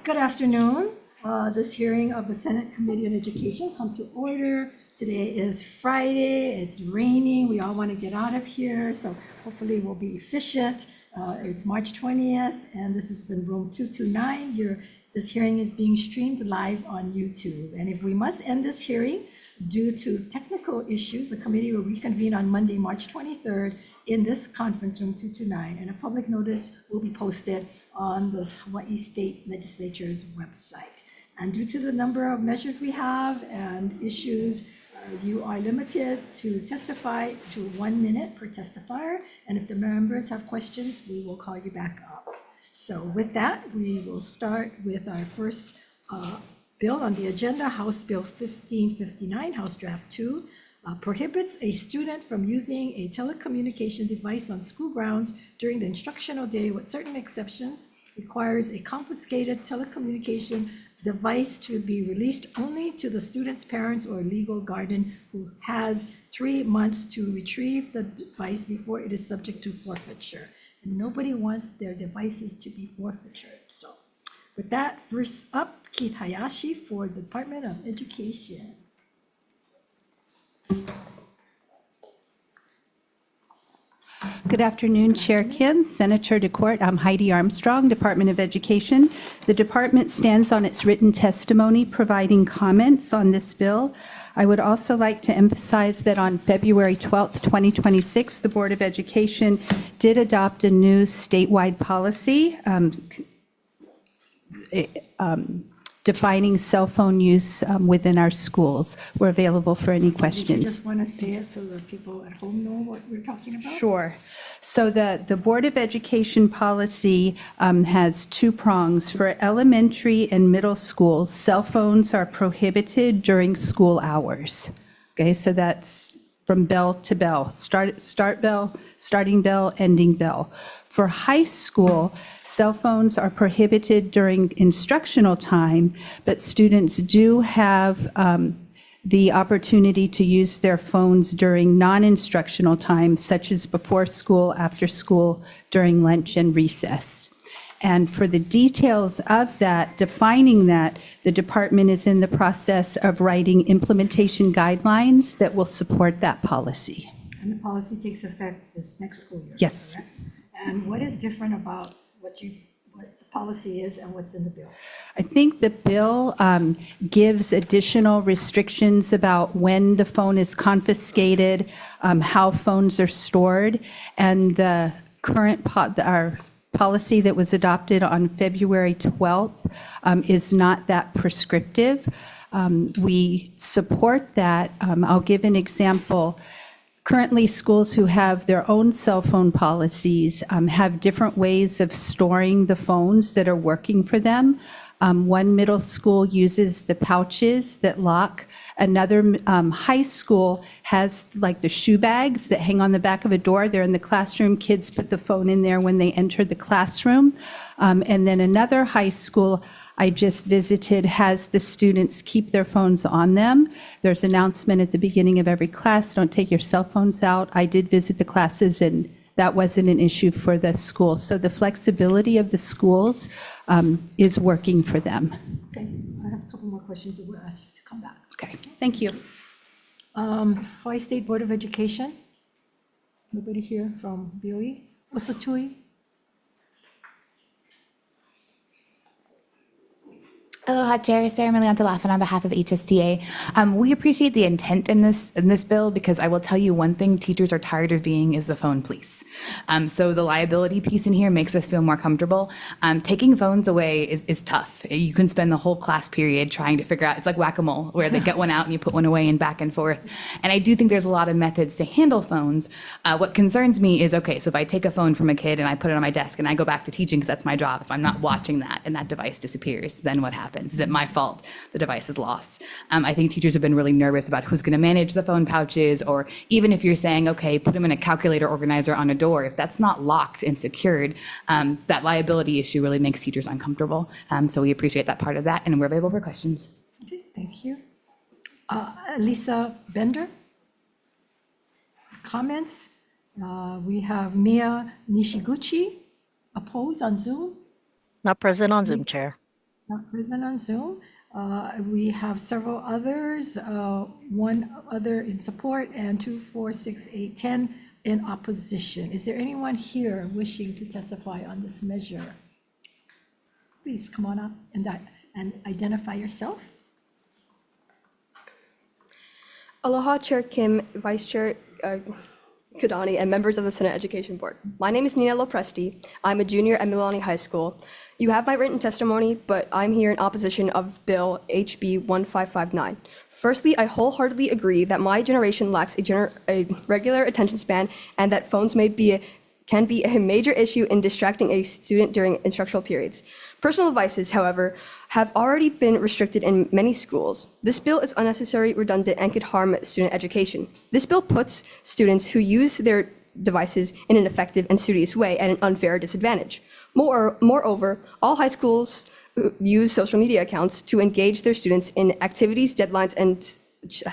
Good afternoon. This hearing of the Senate Committee on Education come to order. Today is Friday. It's raining. We all want to get out of here, so hopefully we'll be efficient. It's March 20th, and this is in room 229. This hearing is being streamed live on YouTube. And if we must end this hearing due to technical issues, the committee will reconvene on Monday, March 23rd in this conference room 229, and a public notice will be posted on the Hawaii State Legislature's website. And due to the number of measures we have and issues, you are limited to testify to 1 minute per testifier. And if the members have questions, we will call you back up. So with that, we will start with our first bill on the agenda, House Bill 1559, House Draft 2, prohibits a student from using a telecommunication device on school grounds during the instructional day with certain exceptions, requires a confiscated telecommunication device to be released only to the student's parents or legal guardian who has 3 months to retrieve the device before it is subject to forfeiture. And nobody wants their devices to be forfeited. So with that, first up, Keith Hayashi for the Department of Education. Good afternoon, Chair Kim, Senator DeCourt. I'm Heidi Armstrong, Department of Education. The department stands on its written testimony providing comments on this bill. I would also like to emphasize that on February 12th, 2026, the Board of Education did adopt a new statewide policy defining cell phone use within our schools. We're available for any questions. You just want to say it so that people at home know what we're talking about? Sure. So the Board of Education policy has 2 prongs. For elementary and middle schools, cell phones are prohibited during school hours. Okay, so that's from bell to bell, start bell, starting bell, ending bell. For high school, cell phones are prohibited during instructional time, but students do have the opportunity to use their phones during non-instructional time, such as before school, after school, during lunch and recess. And for the details of that, defining that, the department is in the process of writing implementation guidelines that will support that policy. And the policy takes effect this next school year? Yes. Correct? And what is different about what the policy is and what's in the bill? I think the bill gives additional restrictions about when the phone is confiscated, how phones are stored, and the current our policy that was adopted on February 12th is not that prescriptive. We support that. I'll give an example. Currently, schools who have their own cell phone policies have different ways of storing the phones that are working for them. One middle school uses the pouches that lock. Another high school has like the shoe bags that hang on the back of a door. They're in the classroom. Kids put the phone in there when they enter the classroom. And then another high school I just visited has the students keep their phones on them. There's an announcement at the beginning of every class, don't take your cell phones out. I did visit the classes and that wasn't an issue for the schools. So the flexibility of the schools is working for them. Okay, I have a couple more questions that we'll ask you to come back. Okay, thank you. Hawaii State Board of Education. Nobody here from BOE? Osatui? Aloha, Chair. Sarah Milianta Laffin on behalf of HSTA. We appreciate the intent in this bill because I will tell you one thing teachers are tired of being is the phone police. So the liability piece in here makes us feel more comfortable. Taking phones away is tough. You can spend the whole class period trying to figure out, it's like whack-a-mole where they get one out and you put one away and back and forth. And I do think there's a lot of methods to handle phones. What concerns me is, okay, so if I take a phone from a kid and I put it on my desk and I go back to teaching because that's my job, if I'm not watching that and that device disappears, then what happens? Is it my fault the device is lost? I think teachers have been really nervous about who's going to manage the phone pouches, or even if you're saying, okay, put them in a calculator organizer on a door, if that's not locked and secured, that liability issue really makes teachers uncomfortable. So we appreciate that part of that, and we're available for questions. Okay, thank you. Lisa Bender, comments? We have Mia Nishiguchi, opposed on Zoom. Not present on Zoom, Chair. not present on Zoom. We have several others, one other in support and 2, 4, 6, 8, 10 in opposition. Is there anyone here wishing to testify on this measure? Please come on up and identify yourself. Aloha, Chair Kim, Vice Chair Kadani, and members of the Senate Education Board. My name is Nina Lopresti. I'm a junior at Mililani High School. You have my written testimony, but I'm here in opposition of Bill HB 1559. Firstly, I wholeheartedly agree that my generation lacks a regular attention span and that phones can be a major issue in distracting a student during instructional periods. Personal devices, however, have already been restricted in many schools. This bill is unnecessary, redundant, and could harm student education. This bill puts students who use their devices in an effective and studious way at an unfair disadvantage. Moreover, all high schools use social media accounts to engage their students in activities, deadlines, and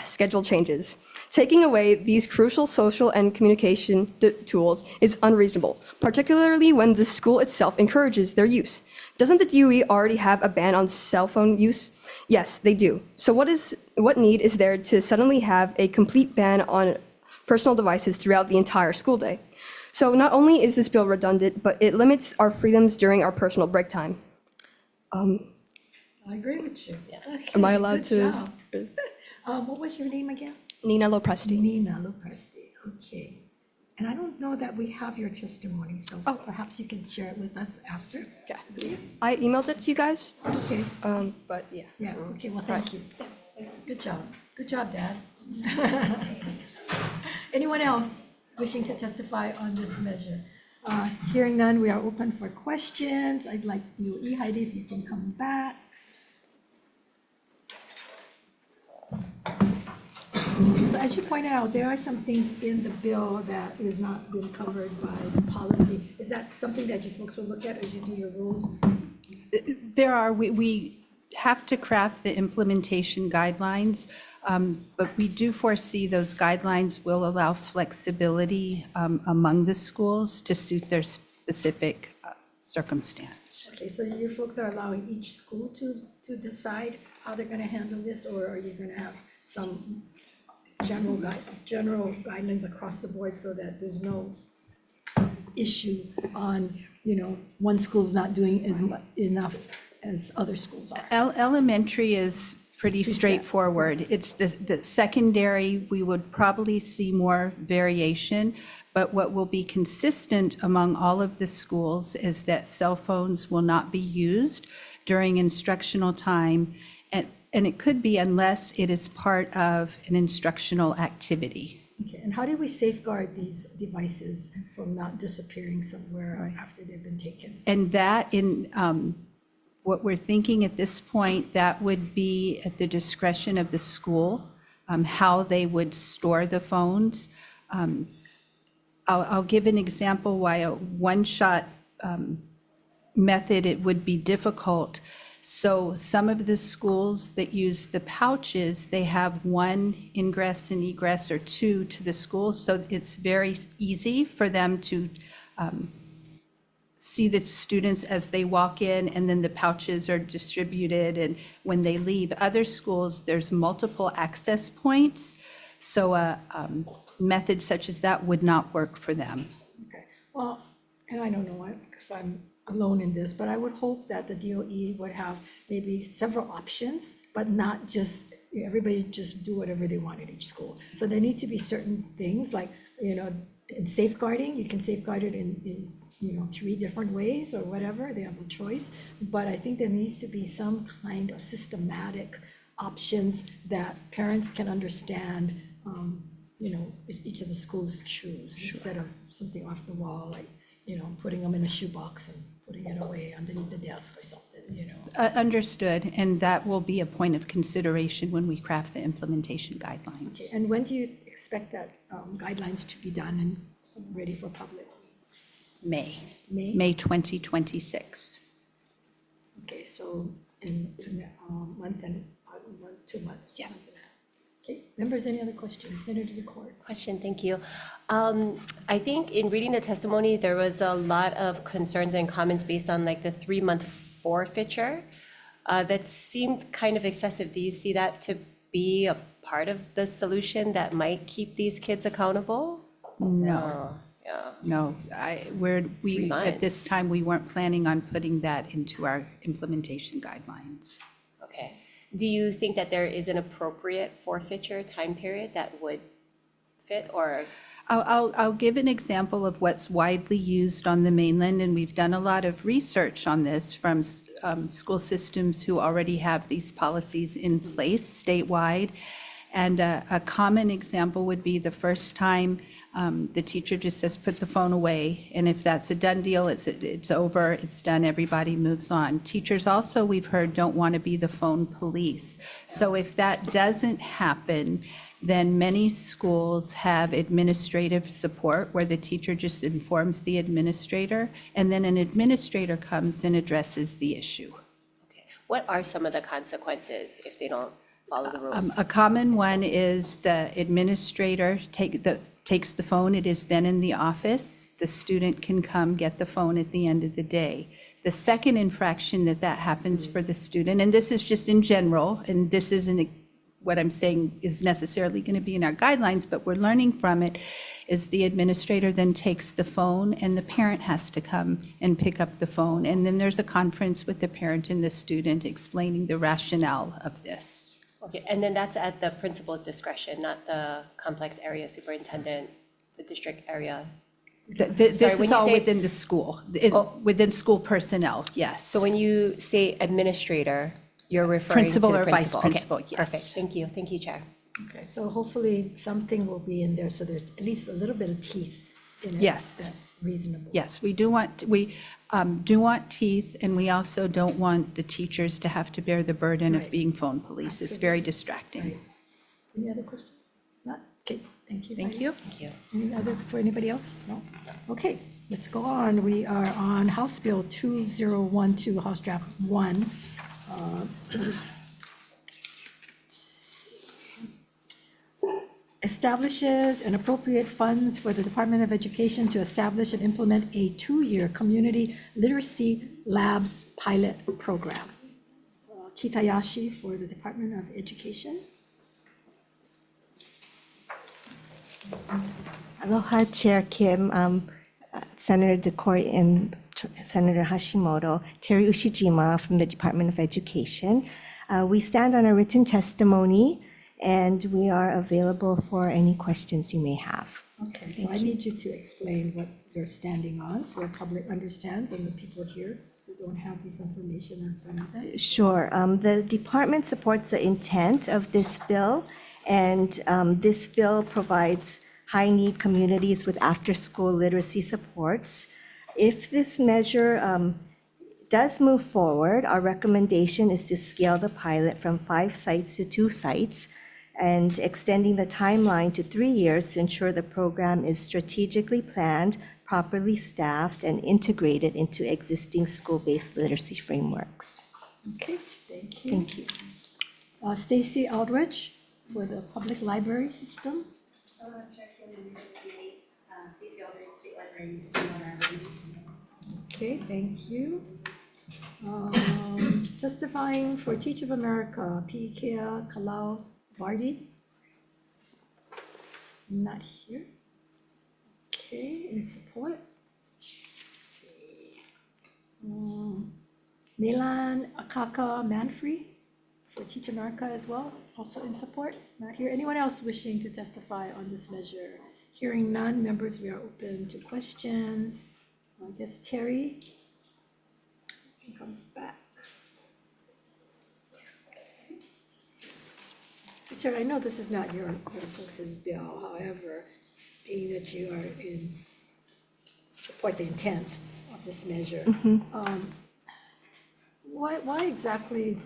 schedule changes. Taking away these crucial social and communication tools is unreasonable, particularly when the school itself encourages their use. Doesn't the DOE already have a ban on cell phone use? Yes, they do. So what need is there to suddenly have a complete ban on personal devices throughout the entire school day? So not only is this bill redundant, but it limits our freedoms during our personal break time. I agree with you. Okay, Am I allowed good to? job. What was your name again? Nina Lopresti. Nina Lopresti. Okay. And I don't know that we have your testimony, so perhaps you can share it with us after. Yeah. I emailed it to you guys, Okay. but yeah. Yeah, okay, well, thank you. Good job. Good job, Dad. Anyone else wishing to testify on this measure? Hearing none, we are open for questions. I'd like you, Heidi, if you can come back. So as you pointed out, there are some things in the bill that is not been covered by the policy. Is that something that you folks will look at as you do your rules? There are, we have to craft the implementation guidelines, but we do foresee those guidelines will allow flexibility among the schools to suit their specific circumstance. Okay, so you folks are allowing each school to decide how they're gonna handle this, or are you gonna have some general guidelines across the board so that there's no issue on, one school's not doing enough as other schools are? Elementary is pretty straightforward. It's the secondary, we would probably see more variation, but what will be consistent among all of the schools is that cell phones will not be used during instructional time, and it could be unless it is part of an instructional activity. Okay, and how do we safeguard these devices from not disappearing somewhere after they've been taken? And that what we're thinking at this point, that would be at the discretion of the school, how they would store the phones. I'll give an example why a one-shot method, it would be difficult. So some of the schools that use the pouches, they have one ingress and egress or two to the school. So it's very easy for them to see the students as they walk in, and then the pouches are distributed and when they leave. Other schools, there's multiple access points. So a method such as that would not work for them. Okay, well, and I don't know if I'm alone in this, but I would hope that the DOE would have maybe several options, but not just, everybody just do whatever they want at each school. So there need to be certain things like, in safeguarding, you can safeguard it in 3 different ways or whatever, they have a choice. But I think there needs to be some kind of systematic options that parents can understand, each of the schools choose, instead of something off the wall, like, putting them in a shoebox and putting it away underneath the desk or something, Understood, and that will be a point of consideration when we craft the implementation guidelines. Okay, and when do you expect that guidelines to be done and ready for public? May May? 2026. Okay, so in a month and 2 months? Yes. Okay, members, any other questions? Senator DeCourt. Question, thank you. I think in reading the testimony, there was a lot of concerns and comments based on like the 3-month forfeiture. that seemed kind of excessive. Do you see that to be a part of the solution that might keep these kids accountable? No, Yeah. no, at this months. time, we weren't planning on putting that into our implementation guidelines. Okay. Do you think that there is an appropriate forfeiture time period that would fit, or? I'll give an example of what's widely used on the mainland, and we've done a lot of research on this from school systems who already have these policies in place statewide. And a common example would be the first time the teacher just says, put the phone away. And if that's a done deal, it's over, it's done, everybody moves on. Teachers also, we've heard, don't want to be the phone police. So if that doesn't happen, then many schools have administrative support where the teacher just informs the administrator, and then an administrator comes and addresses the issue. Okay. What are some of the consequences if they don't follow the rules? A common one is the administrator takes the phone, it is then in the office, the student can come get the phone at the end of the day. The second infraction that happens for the student, and this is just in general, and this isn't what I'm saying is necessarily going to be in our guidelines, but we're learning from it, is the administrator then takes the phone and the parent has to come and pick up the phone. And then there's a conference with the parent and the student explaining the rationale of this. Okay, and then that's at the principal's discretion, not the complex area superintendent, the district area. This Sorry, is when you all say- within the school, within school personnel, yes. So when you say administrator, you're referring to Principal the or vice principal. principal, Okay, yes. perfect. Thank you, Chair. Okay, so hopefully something will be in there, so there's at least a little bit of teeth in it. Yes. That's reasonable. Yes, we do want teeth, and we also don't want the teachers to have to bear the burden of Right. being phone police. It's very distracting. Right. Any other questions? Not? Okay, thank you. Thank Diane. you. Thank you. Any other, for anybody else? No? Okay, let's go on. We are on House Bill 2012, House Draft 1. Establishes and appropriate funds for the Department of Education to establish and implement a 2-year community literacy labs pilot program. Keith Hayashi for the Department of Education. Aloha, Chair Kim, Senator Decoy, and Senator Hashimoto, Terry Ushijima from the Department of Education. We stand on a written testimony, and we are available for any questions you may have. Okay, so I need you to explain what you're standing on, so the public understands and the people here who don't have this information in front of them. Sure. The department supports the intent of this bill, and this bill provides high-need communities with after-school literacy supports. If this measure does move forward, our recommendation is to scale the pilot from 5 sites to 2 sites, and extending the timeline to 3 years to ensure the program is strategically planned, properly staffed, and integrated into existing school-based literacy frameworks. Okay, thank you. Thank you. Stacy Aldrich for the public library system. Okay, thank you. Testifying for Teach of America, P.K. Kalau Bardi. Not here. Okay, in support. Melan Akaka Manfrey for Teach America as well, also in support. Not here. Anyone else wishing to testify on this measure? Hearing none, members, we are open to questions. Yes, Terry. You can come back. Terry, I know this is not your folks' bill, however, being that you are in support the intent of this measure. Why exactly,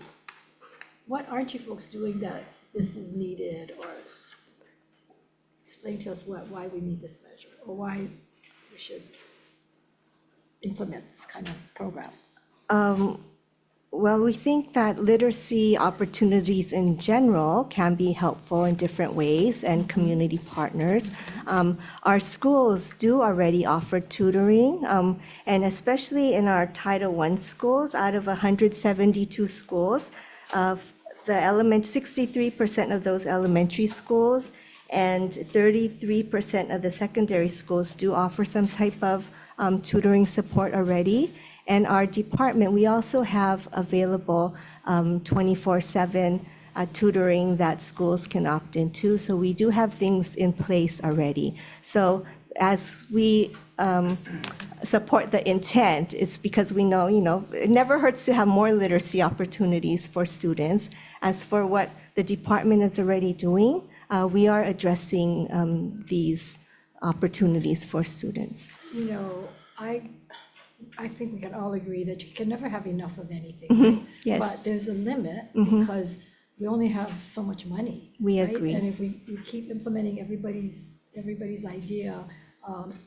what aren't you folks doing that this is needed, or explain to us why we need this measure, or why we should implement this kind of program? Well, we think that literacy opportunities in general can be helpful in different ways and community partners. Our schools do already offer tutoring, and especially in our Title I schools, out of 172 schools, the 63% of those elementary schools and 33% of the secondary schools do offer some type of tutoring support already. And our department, we also have available 24/7 tutoring that schools can opt into. So we do have things in place already. So as we support the intent, it's because we know, it never hurts to have more literacy opportunities for students. As for what the department is already doing, we are addressing these opportunities for students. I think we can all agree that you can never have enough of anything, right? Yes. But there's a limit because we only have so much money. We right? agree. And if we keep implementing everybody's idea,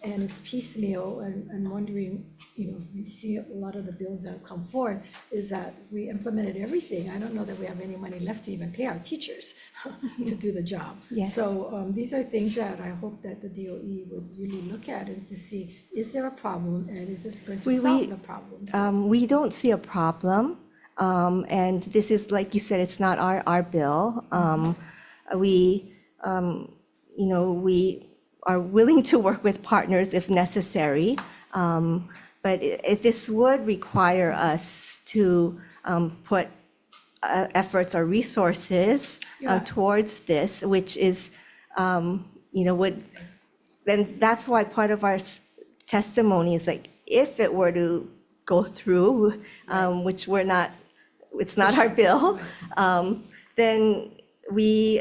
and it's piecemeal, and wondering, if you see a lot of the bills that have come forth, is that if we implemented everything, I don't know that we have any money left to even pay our teachers to do the job. Yes. So these are things that I hope that the DOE would really look at and to see, is there a problem, and is this going to solve the problem? We don't see a problem, and this is, like you said, it's not our bill. We are willing to work with partners if necessary, but this would require us to put efforts or resources towards this, which is, then that's why part of our testimony is like, if it were to go through, which it's not our bill, then we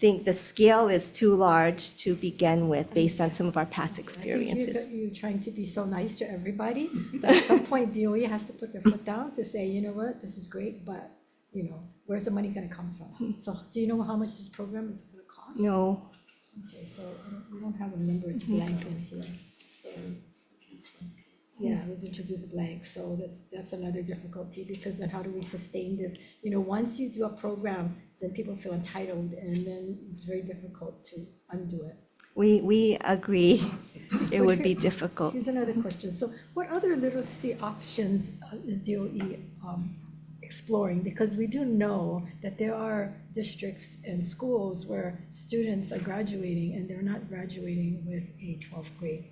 think the scale is too large to begin with based on some of our past experiences. I think you're trying to be so nice to everybody, but at some point DOE has to put their foot down to say, you know what, this is great, but, where's the money gonna come from? So do you know how much this program is gonna cost? No, Okay, so we don't have a number, it's blank in here. So, yeah, it was introduced blank, so that's another difficulty, because then how do we sustain this? Once you do a program, then people feel entitled, and then it's very difficult to undo it. we agree. It would be difficult. Here's another question. So what other literacy options is DOE exploring? Because we do know that there are districts and schools where students are graduating and they're not graduating with a 12th grade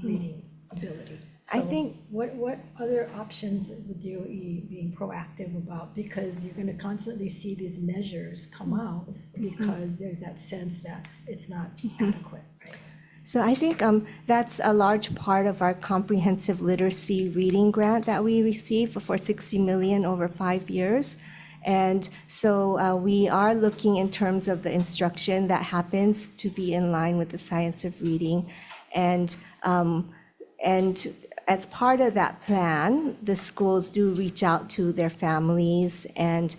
reading ability. I So think- what other options is the DOE being proactive about? Because you're going to constantly see these measures come out because there's that sense that it's not adequate, right? So I think that's a large part of our comprehensive literacy reading grant that we received for $60 million over 5 years. And so we are looking in terms of the instruction that happens to be in line with the science of reading. And as part of that plan, the schools do reach out to their families, and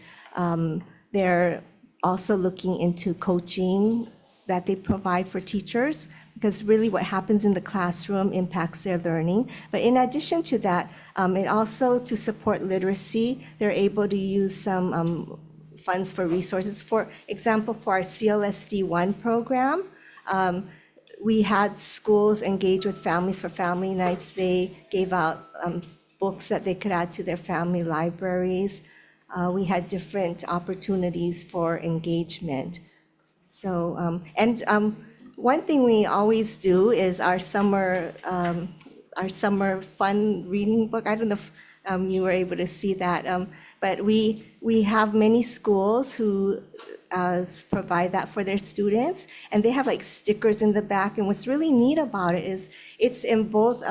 they're also looking into coaching that they provide for teachers, because really what happens in the classroom impacts their learning. But in addition to that, it also, to support literacy, they're able to use some funds for resources. For example, for our CLSD 1 program, we had schools engage with families for family nights. They gave out books that they could add to their family libraries. We had different opportunities for engagement. So, one thing we always do is our summer fun reading book. I don't know if you were able to see that, but we have many schools who provide that for their students, and they have like stickers in the back. And what's really neat about it is it's in both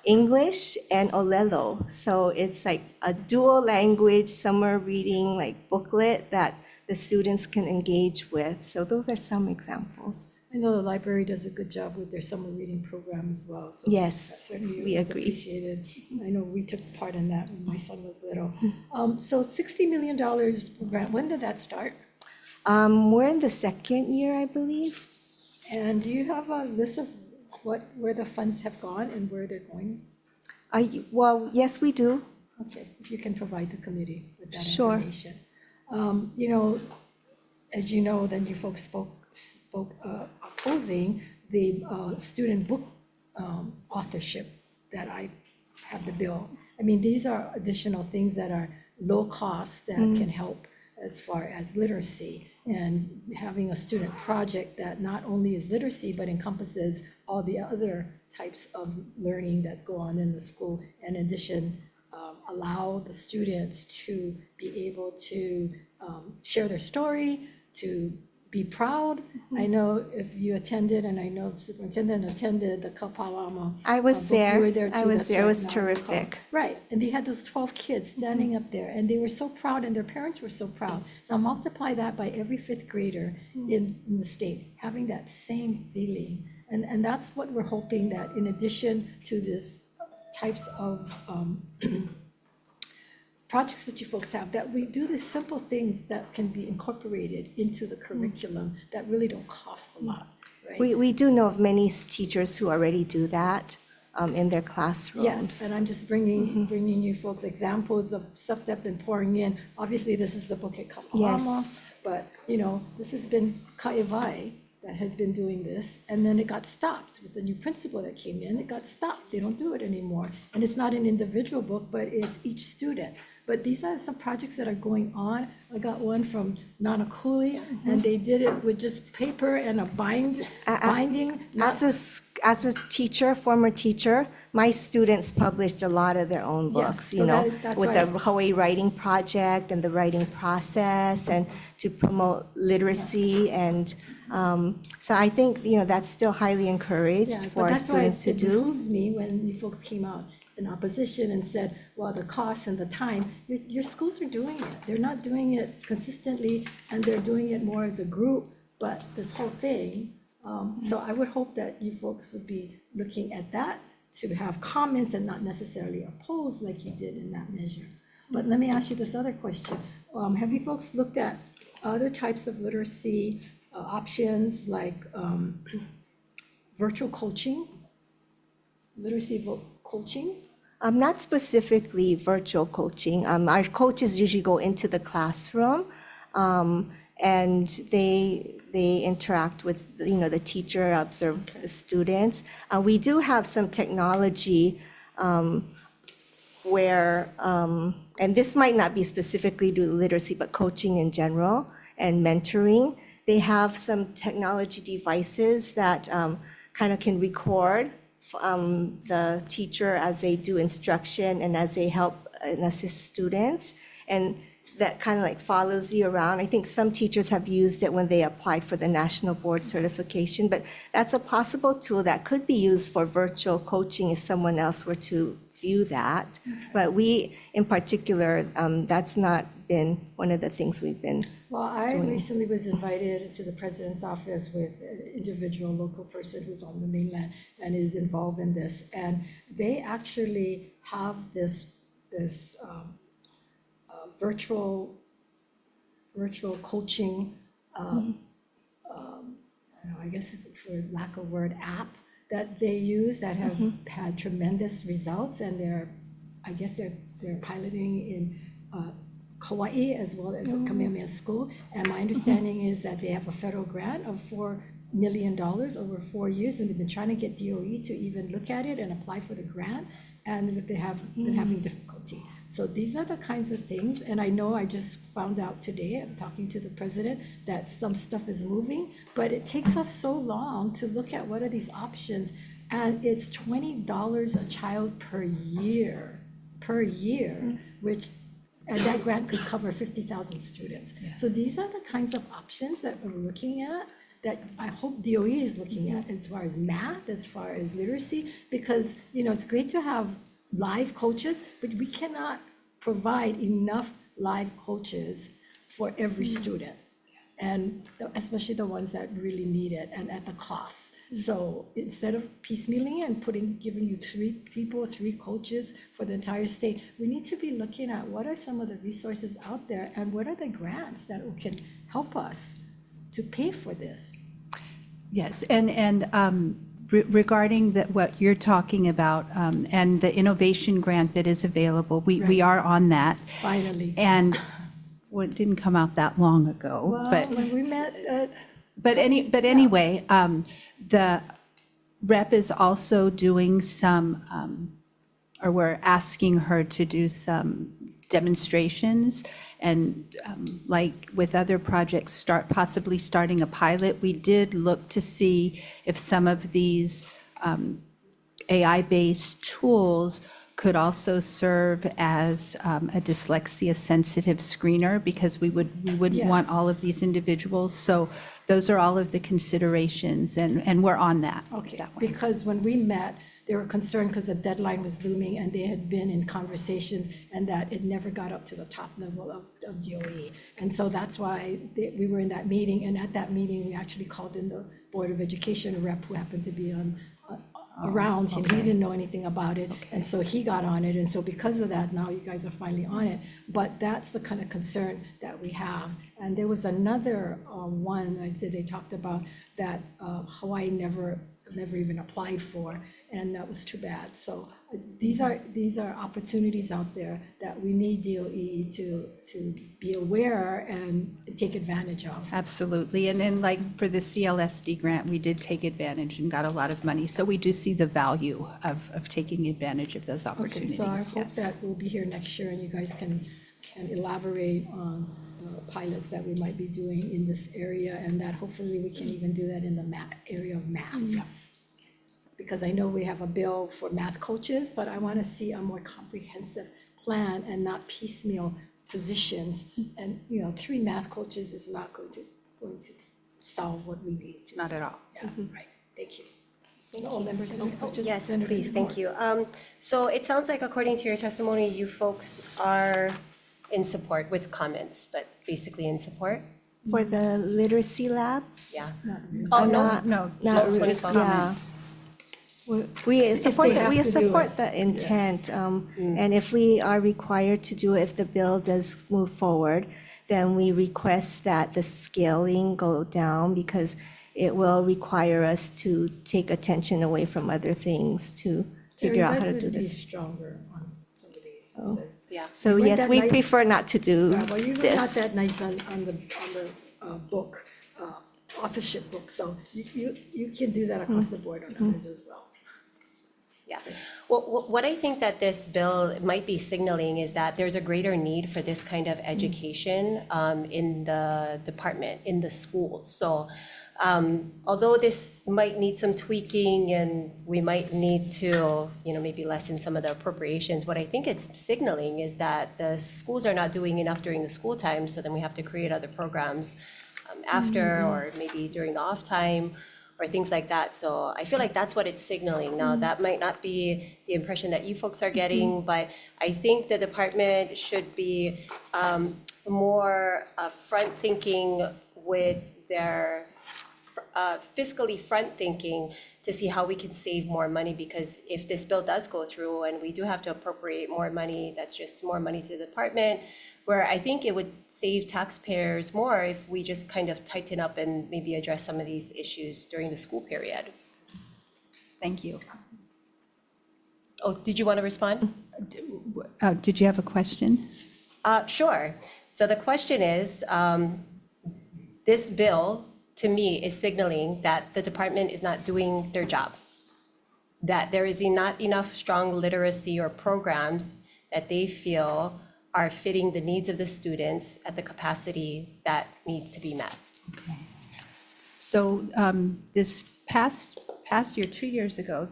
English and Olelo. So it's like a dual language summer reading like booklet that the students can engage with. So those are some examples. I know the library does a good job with their summer reading program as well. So Yes, that certainly we is agree. appreciated. I know we took part in that when my son was little. So $60 million grant, when did that start? We're in the second year, I believe. And do you have a list of where the funds have gone and where they're going? Well, yes, we do. Okay, if you can provide the committee with that Sure. information. You know, as you know, then you folks spoke opposing the student book authorship that I have the bill. I mean, these are additional things that are low cost that can help as far as literacy, and having a student project that not only is literacy, but encompasses all the other types of learning that go on in the school. In addition, allow the students to be able to share their story, to be proud. I know if you attended, and I know Superintendent attended the Kapalama. I was book. there. You were there I too, was that's there. It right, was now I recall. terrific. Right, and they had those 12 kids standing up there, and they were so proud, and their parents were so proud. Now multiply that by every fifth grader in the state, having that same feeling. And that's what we're hoping, that in addition to this types of projects that you folks have, that we do these simple things that can be incorporated into the curriculum that really don't cost a lot, right? We do know of many teachers who already do that in their classrooms. Yes, and I'm just bringing you folks examples of stuff that's been pouring in. Obviously, this is the book at Kapalama, Yes. but, you know, this has been Ka'ewae that has been doing this, and then it got stopped with the new principal that came in. It got stopped. They don't do it anymore. And it's not an individual book, but it's each student. But these are some projects that are going on. I got one from Nanakuli, and they did it with just paper and a binding. not- As a teacher, former teacher, my students published a lot of their own books, so you know, that's with why- the Hawai'i writing project and the writing process, and to promote literacy. And so I think, you know, that's still highly Yeah, encouraged but for our that's why students to it do. behooves me when you folks came out in opposition and said, well, the cost and the time, your schools are doing it. They're not doing it consistently, and they're doing it more as a group, but this whole thing. So I would hope that you folks would be looking at that to have comments and not necessarily oppose like you did in that measure. But let me ask you this other question. Have you folks looked at other types of literacy options like virtual coaching, coaching? Not specifically virtual coaching. Our coaches usually go into the classroom, and they interact with, you know, the teacher, observe the students. We do have some technology where, and this might not be specifically to literacy, but coaching in general and mentoring. They have some technology devices that kind of can record the teacher as they do instruction and as they help and assist students. And that kind of like follows you around. I think some teachers have used it when they applied for the national board certification, but that's a possible tool that could be used for virtual coaching if someone else were to view that. But we, in particular, that's not been one of the things we've been. Well, I recently was invited to the president's office with an individual local person who's on the mainland and is involved in this. And they actually have this virtual coaching, I don't know, I guess for lack of word, app that they use that have had tremendous results, and I guess they're piloting in Hawai'i as well as a Kamehameha school. And my understanding is that they have a federal grant of $4 million over 4 years, and they've been trying to get DOE to even look at it and apply for the grant, and they have been having difficulty. So these are the kinds of things, and I know I just found out today, I'm talking to the president, that some stuff is moving, but it takes us so long to look at what are these options, and it's $20 a child per year, which, and that grant could cover 50,000 students. So these are the kinds of options that we're looking at, that I hope DOE is looking at as far as math, as far as literacy, because, you know, it's great to have live coaches, but we cannot provide enough live coaches for every student, and especially the ones that really need it and at the cost. So instead of piecemealing and giving you 3 coaches for the entire state, we need to be looking at what are some of the resources out there and what are the grants that can help us to pay for this. Yes, and Regarding what you're talking about and the innovation grant that is available, we are on that. Finally. And well, it didn't come out that long ago, Well, but. when we met, But anyway, the rep is also doing some, or we're asking her to do some demonstrations. And like with other projects, possibly starting a pilot. We did look to see if some of these AI-based tools could also serve as a dyslexia-sensitive screener, because we wouldn't want Yes. all of these individuals. So those are all of the considerations, and we're on that. okay, that way. because when we met, they were concerned because the deadline was looming and they had been in conversations and that it never got up to the top level of DOE. And so that's why we were in that meeting, and at that meeting, we actually called in the Board of Education rep who happened to be around, and he didn't know anything about it. And so he got on it, and so because of that, now you guys are finally on it. But that's the kind of concern that we have. And there was another one that they talked about that Hawaii never even applied for, and that was too bad. So these are opportunities out there that we need DOE to be aware and take advantage of. Absolutely. And then like for the CLSD grant, we did take advantage and got a lot of money. So we do see the value of taking advantage of those Okay, opportunities. so I hope Yes. that we'll be here next year and you guys can elaborate on pilots that we might be doing in this area, and that hopefully we can even do that in the area of math. Because I know we have a bill for math coaches, but I want to see a more comprehensive plan and not piecemeal positions. And, 3 math coaches is not going to solve what we need to. Not at all. Yeah, right. Thank you. All members, any questions? Yes, Senator please, thank Moore. you. So it sounds like according to your testimony, you folks are in support with comments, but basically in support? For the literacy labs? Yeah. Oh, No, not just really, just yeah. comments. We support they have we to do support it. the intent, and if we are required to do it, if the bill does move forward, then we request that the scaling go down, because it will require us to take attention away from other things to figure out how to do You guys would be this. stronger on some of these. Yeah. So weren't yes, that we nice- prefer not to do Yeah, well, you were not this. that nice on the book, authorship book, so you can do that across the board on others as well. Yeah. Well, what I think that this bill might be signaling is that there's a greater need for this kind of education in the department, in the schools. So although this might need some tweaking and we might need to, maybe lessen some of the appropriations, what I think it's signaling is that the schools are not doing enough during the school time, so then we have to create other programs after, or maybe during the off time, or things like that. So I feel like that's what it's signaling. Now, that might not be the impression that you folks are getting, but I think the department should be more front-thinking with their fiscally front-thinking to see how we can save more money, because if this bill does go through and we do have to appropriate more money, that's just more money to the department, where I think it would save taxpayers more if we just kind of tighten up and maybe address some of these issues during the school period. Thank you. Oh, did you want to respond? Did you have a question? Sure. So the question is, this bill, to me, is signaling that the department is not doing their job, that there is not enough strong literacy or programs that they feel are fitting the needs of the students at the capacity that needs to be met. Okay. So this past year, 2 years ago,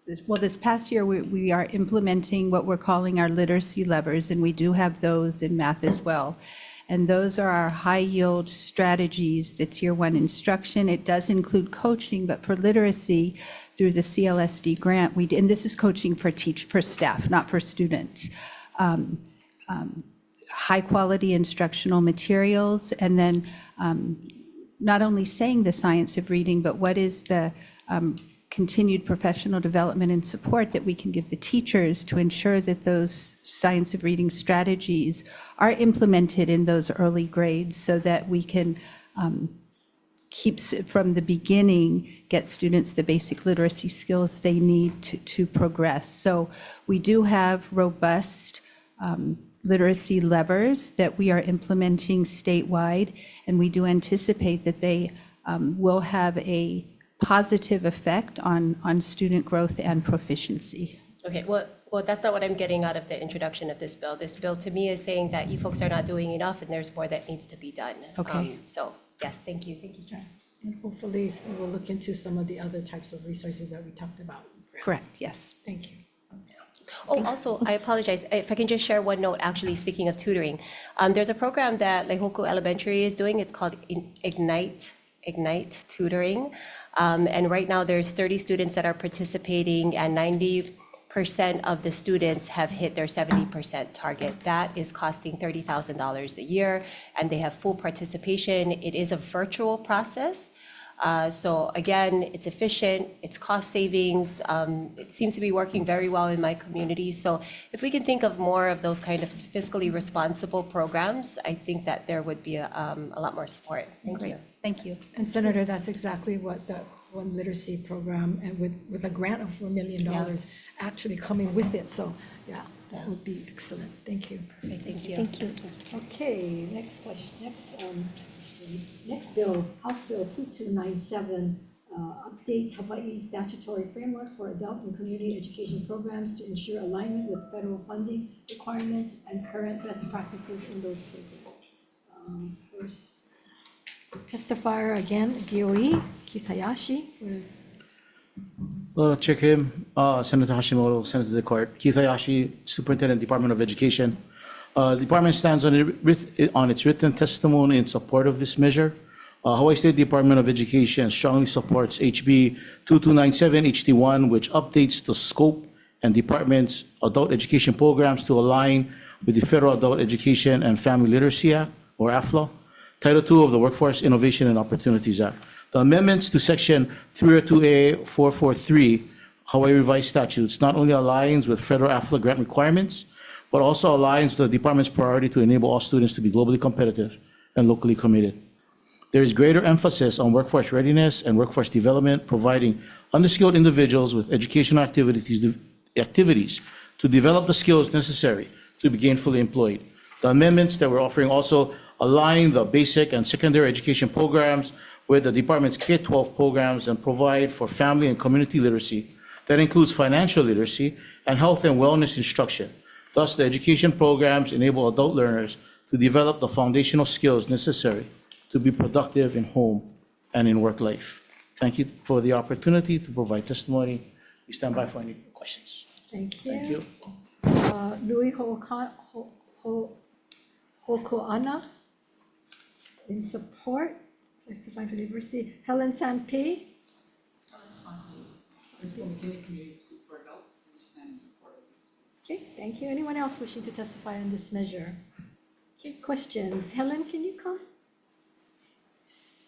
this past year, we are implementing what we're calling our literacy levers, and we do have those in math as well. And those are our high-yield strategies, the Tier 1 instruction. It does include coaching, but for literacy, through the CLSD grant, and this is coaching for staff, not for students. High-quality instructional materials, and then not only saying the science of reading, but what is the continued professional development and support that we can give the teachers to ensure that those science of reading strategies are implemented in those early grades, so that we can keeps it from the beginning, get students the basic literacy skills they need to progress. So we do have robust literacy levers that we are implementing statewide, and we do anticipate that they will have a positive effect on student growth and proficiency. Okay, well, that's not what I'm getting out of the introduction of this bill. This bill, to me, is saying that you folks are not doing enough, and there's more that needs to be done. Okay. So, yes, thank you, John. And hopefully we'll look into some of the other types of resources that we talked about. Correct, yes. Thank you. Oh, also, I apologize, if I can just share one note, actually, speaking of tutoring. There's a program that Laihoku Elementary is doing, it's called Ignite Tutoring. And right now, there's 30 students that are participating, and 90% of the students have hit their 70% target. That is costing $30,000 a year, and they have full participation. It is a virtual process. So again, it's efficient, it's cost savings. It seems to be working very well in my community. So if we can think of more of those kind of fiscally responsible programs, I think that there would be a lot more support. Thank you. Thank you. And Senator, that's exactly what the one literacy program, and with a grant of $4 million actually coming with it. So, yeah, that would be excellent. Thank you. Perfect, thank you. Thank you. Okay, next question, next bill, House Bill 2297, updates Hawaii statutory framework for adult and community education programs to ensure alignment with federal funding requirements and current best practices in those programs. First testifier again, DOE, Keith Hayashi. Chair Kim, Senator Hashimoto, Senator Decort, Keith Hayashi, Superintendent, Department of Education. The department stands on its written testimony in support of this measure. Hawaii State Department of Education strongly supports HB 2297 HD1, which updates the scope and department's adult education programs to align with the Federal Adult Education and Family Literacy Act, or AFLA, Title II of the Workforce Innovation and Opportunities Act. The amendments to Section 302A 443 Hawaii Revised Statutes not only aligns with federal AFLA grant requirements, but also aligns with the department's priority to enable all students to be globally competitive and locally committed. There is greater emphasis on workforce readiness and workforce development, providing underskilled individuals with educational activities to develop the skills necessary to be gainfully employed. The amendments that we're offering also align the basic and secondary education programs with the department's K-12 programs and provide for family and community literacy that includes financial literacy and health and wellness instruction. Thus, the education programs enable adult learners to develop the foundational skills necessary to be productive in home and in work life. Thank you for the opportunity to provide testimony. We stand by for any questions. Thank you. Thank you. Louis Hokoana, in support, testifying for the university. Helen Sanpei. McKinley Community School for Adults, we stand in support of this. Okay, thank you. Anyone else wishing to testify on this measure? Okay, questions. Helen, can you come?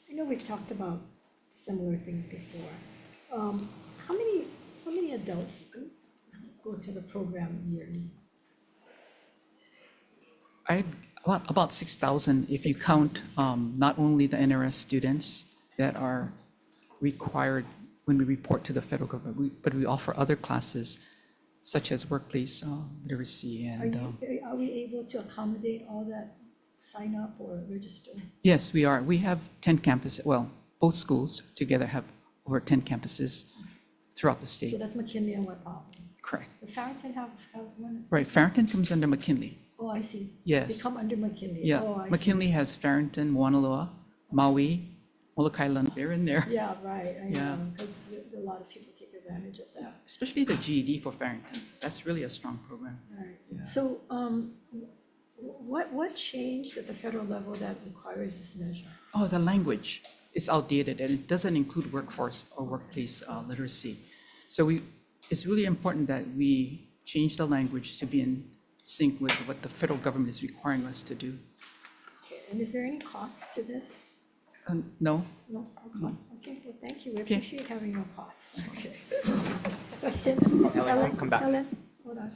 I know we've talked about similar things before. How many adults go through the program yearly? About 6,000 if you count not only the NRS students that are required when we report to the federal government, but we offer other classes such as workplace literacy and. Are we able to accommodate all that sign up or register? Yes, we are. We have 10 campuses. Well, both schools together have over 10 campuses throughout the So state. that's McKinley and what? Correct. The Farrington have one? Right. Farrington comes under McKinley. Oh, I see. Yes. They come under McKinley. Yeah. Oh, I see. McKinley has Farrington, Wanaloa, Maui, Molokai Island. They're in there. Yeah, right. I Yeah. know, because a lot of people take advantage of that. Especially the GED for Farrington. That's really a strong program. Right. So, what changed at the federal level that requires this measure? Oh, the language is outdated and it doesn't include workforce or workplace literacy. So it's really important that we change the language to be in sync with what the federal government is requiring us to do. Okay, and is there any cost to this? No? No cost. Okay, well, thank you. We Okay. appreciate having no cost. Okay. Question? Helen, come back. Helen, hold on.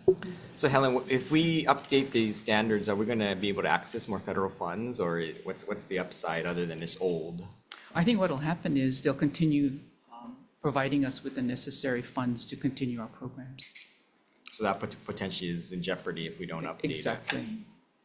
So Helen, if we update these standards, are we going to be able to access more federal funds, or what's the upside other than it's old? I think what'll happen is they'll continue providing us with the necessary funds to continue our programs. So that potentially is in jeopardy if we don't update it. Exactly.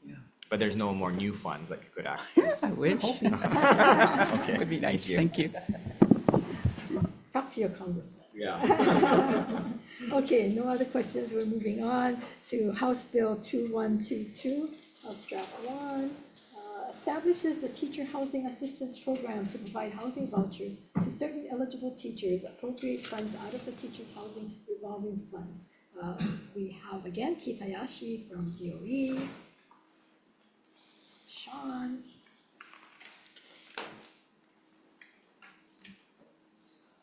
Yeah. But there's no more new funds that you could access. I wish. Okay. Would be nice. Thank you. Thank you. Talk to your congressman. Yeah. Okay, no other questions. We're moving on to House Bill 2122, House Draft 1. Establishes the Teacher Housing Assistance Program to provide housing vouchers to certain eligible teachers, appropriate funds out of the Teachers Housing Revolving Fund. We have again Keith Hayashi from DOE, Sean.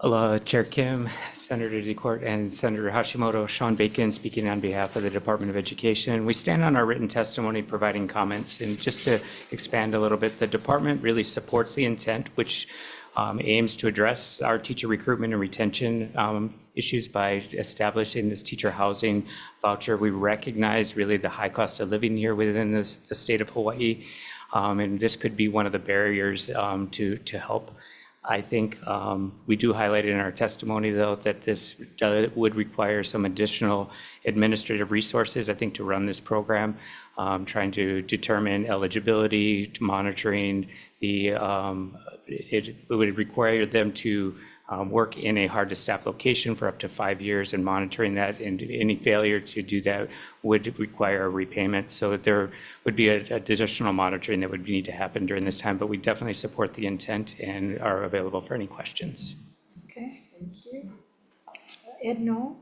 Aloha, Chair Kim, Senator DeCourt, and Senator Hashimoto. Sean Bacon speaking on behalf of the Department of Education. We stand on our written testimony providing comments, and just to expand a little bit, the department really supports the intent, which aims to address our teacher recruitment and retention issues by establishing this teacher housing voucher. We recognize really the high cost of living here within the state of Hawaii, and this could be one of the barriers to help. I think we do highlight in our testimony, though, that this would require some additional administrative resources, I think, to run this program, trying to determine eligibility, to monitoring the, it would require them to work in a hard-to-staff location for up to 5 years and monitoring that, and any failure to do that would require a repayment. So there would be additional monitoring that would need to happen during this time, but we definitely support the intent and are available for any questions. Okay, thank you. Ed Knoll,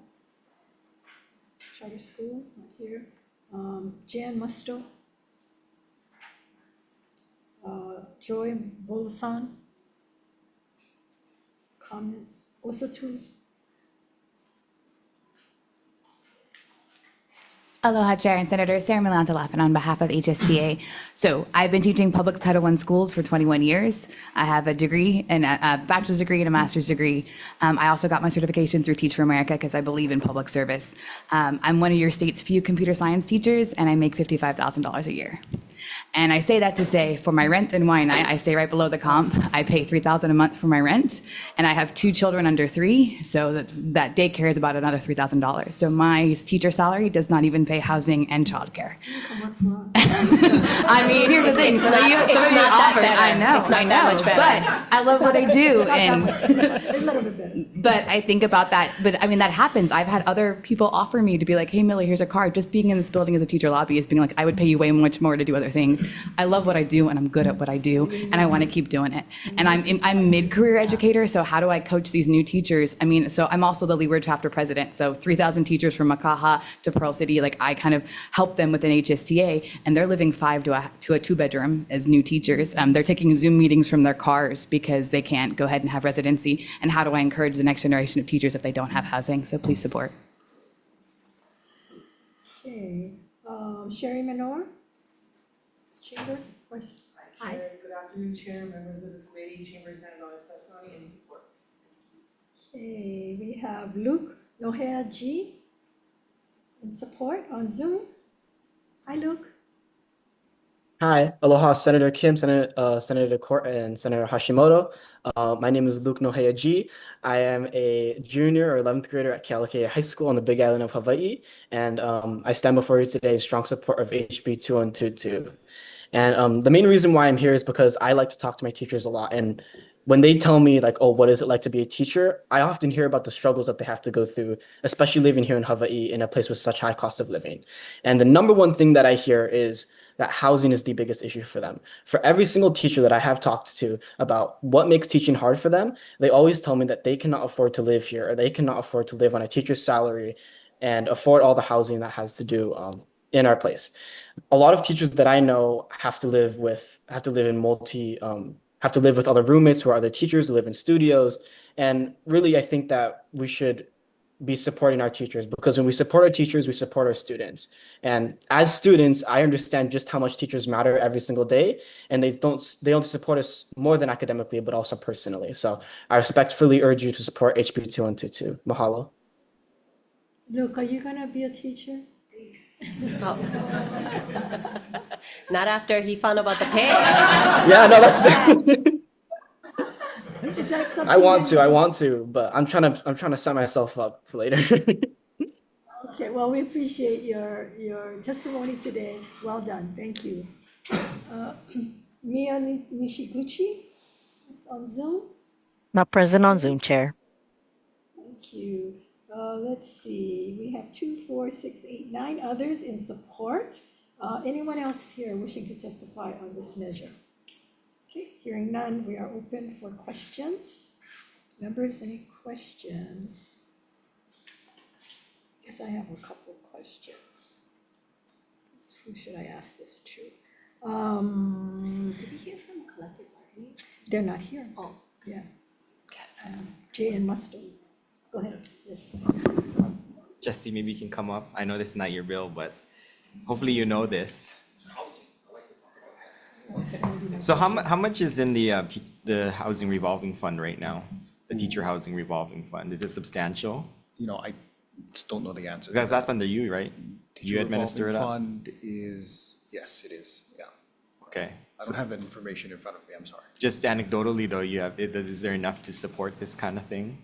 Charter Schools, not here. Jan Musto. Joy Bolasan. Comments, also to Aloha, Chair and Senator Sarah Milanta-Laffin on behalf of HSTA. So I've been teaching public Title I schools for 21 years. I have a degree, and a bachelor's degree and a master's degree. I also got my certification through Teach for America because I believe in public service. I'm one of your state's few computer science teachers, and I make $55,000 a year. And I say that to say, for my rent and wine, I stay right below the comp. I pay $3,000 a month for my rent, and I have 2 children under 3, so that daycare is about another $3,000. So my teacher salary does not even pay housing and childcare. I mean, here's the thing. It's not that better. I know, It's not I that know, much better. but I love what I do, and a little bit better. but I think about that. But I mean, that happens. I've had other people offer me to be like, "Hey, Millie, here's a card." Just being in this building as a teacher lobbyist, being like, "I would pay you way much more to do other things." I love what I do, and I'm good at what I do, and I want to keep doing it. And I'm mid-career educator, so how do I coach these new teachers? I mean, so I'm also the Leeward chapter president. So 3,000 teachers from Makaha to Pearl City, like I kind of help them within HSTA, and they're living 5 to a 2-bedroom as new teachers. They're taking Zoom meetings from their cars because they can't go ahead and have residency. And how do I encourage the next generation of teachers if they don't have housing? So please support. Okay, Sherry Menor, Chamber, first. Hi. Good afternoon, Chair, members of the committee, Chamber stands on its testimony and support. Okay, we have Luke Nohea G in support on Zoom. Hi, Luke. Hi, aloha, Senator Kim, Senator DeCourt, and Senator Hashimoto. My name is Luke Nohea G. I am a junior or 11th grader at Kealakekua High School on the Big Island of Hawaii, and I stand before you today in strong support of HB 2122. And the main reason why I'm here is because I like to talk to my teachers a lot, and when they tell me like, oh, what is it like to be a teacher? I often hear about the struggles that they have to go through, especially living here in Hawaii in a place with such high cost of living. And the number one thing that I hear is that housing is the biggest issue for them. For every single teacher that I have talked to about what makes teaching hard for them, they always tell me that they cannot afford to live here, or they cannot afford to live on a teacher's salary and afford all the housing that has to do in our place. A lot of teachers that I know have to live with other roommates who are other teachers who live in studios. And really, I think that we should be supporting our teachers, because when we support our teachers, we support our students. And as students, I understand just how much teachers matter every single day, and they don't support us more than academically, but also personally. So I respectfully urge you to support HB 2122. Mahalo. Luke, are you gonna be a teacher? Oh. Not after he found out about the pay. Yeah, no, that's Is that something? I want to, but I'm trying to set myself up for later. Okay, well, we appreciate your testimony today. Well done, thank you. Mia Nishiguchi is on Zoom. Not present on Zoom, Chair. Thank you. Let's see, we have 2, 4, 6, 8, 9 others in support. Anyone else here wishing to testify on this measure? Okay, hearing none, we are open for questions. Members, any questions? Guess I have a couple of questions. Who should I ask this to? Did we hear from collective bargaining? They're not here. Oh, yeah. Jay and Mustard. Go ahead. Yes. Jesse, maybe you can come up. I know this is not your bill, but hopefully you know this. So how much is in the housing revolving fund right now? The teacher housing revolving fund, is it substantial? I just don't know the answer. Because that's under you, right? You administer it up? Fund is, yes, it is, yeah. Okay. I don't have that information in front of me, I'm sorry. Just anecdotally though, is there enough to support this kind of thing?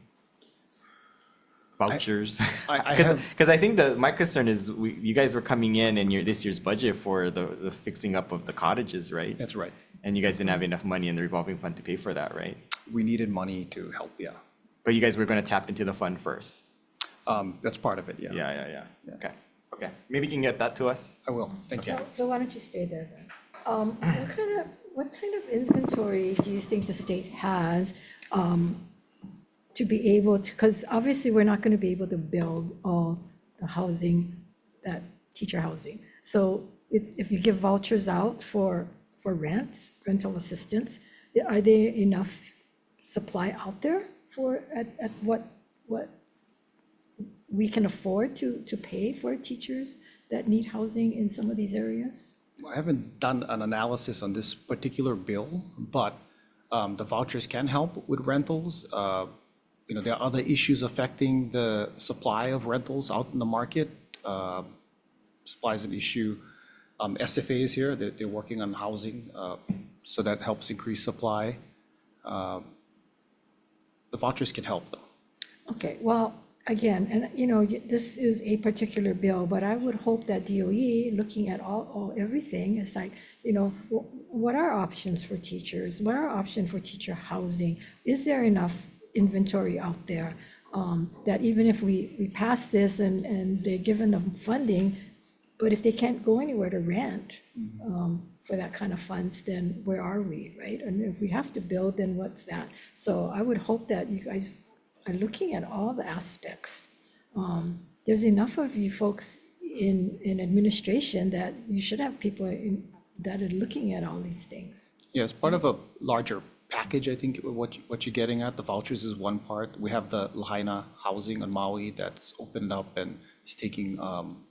Vouchers? Because I think my concern is you guys were coming in this year's budget for the fixing up of the cottages, right? That's right. And you guys didn't have enough money in the revolving fund to pay for that, right? We needed money to help, yeah. But you guys were going to tap into the fund first? That's part of it, yeah. Yeah. Okay. Maybe you can get that to us? I will, thank you. So why don't you stay there then? What kind of inventory do you think the state has to be able to, because obviously we're not going to be able to build all the housing, that teacher housing. So if you give vouchers out for rental assistance, are there enough supply out there at what we can afford to pay for teachers that need housing in some of these areas? I haven't done an analysis on this particular bill, but the vouchers can help with rentals. There are other issues affecting the supply of rentals out in the market. Supply is an issue. SFA is here, they're working on housing, so that helps increase supply. The vouchers can help though. Okay, well, again, and this is a particular bill, but I would hope that DOE, looking at everything, is like, what are options for teachers? What are options for teacher housing? Is there enough inventory out there that even if we pass this and they're given them funding, but if they can't go anywhere to rent for that kind of funds, then where are we, right? And if we have to build, then what's that? So I would hope that you guys are looking at all the aspects. There's enough of you folks in administration that you should have people that are looking at all these things. Yeah, it's part of a larger package, I think, what you're getting at. The vouchers is one part. We have the Lahaina housing on Maui that's opened up and is taking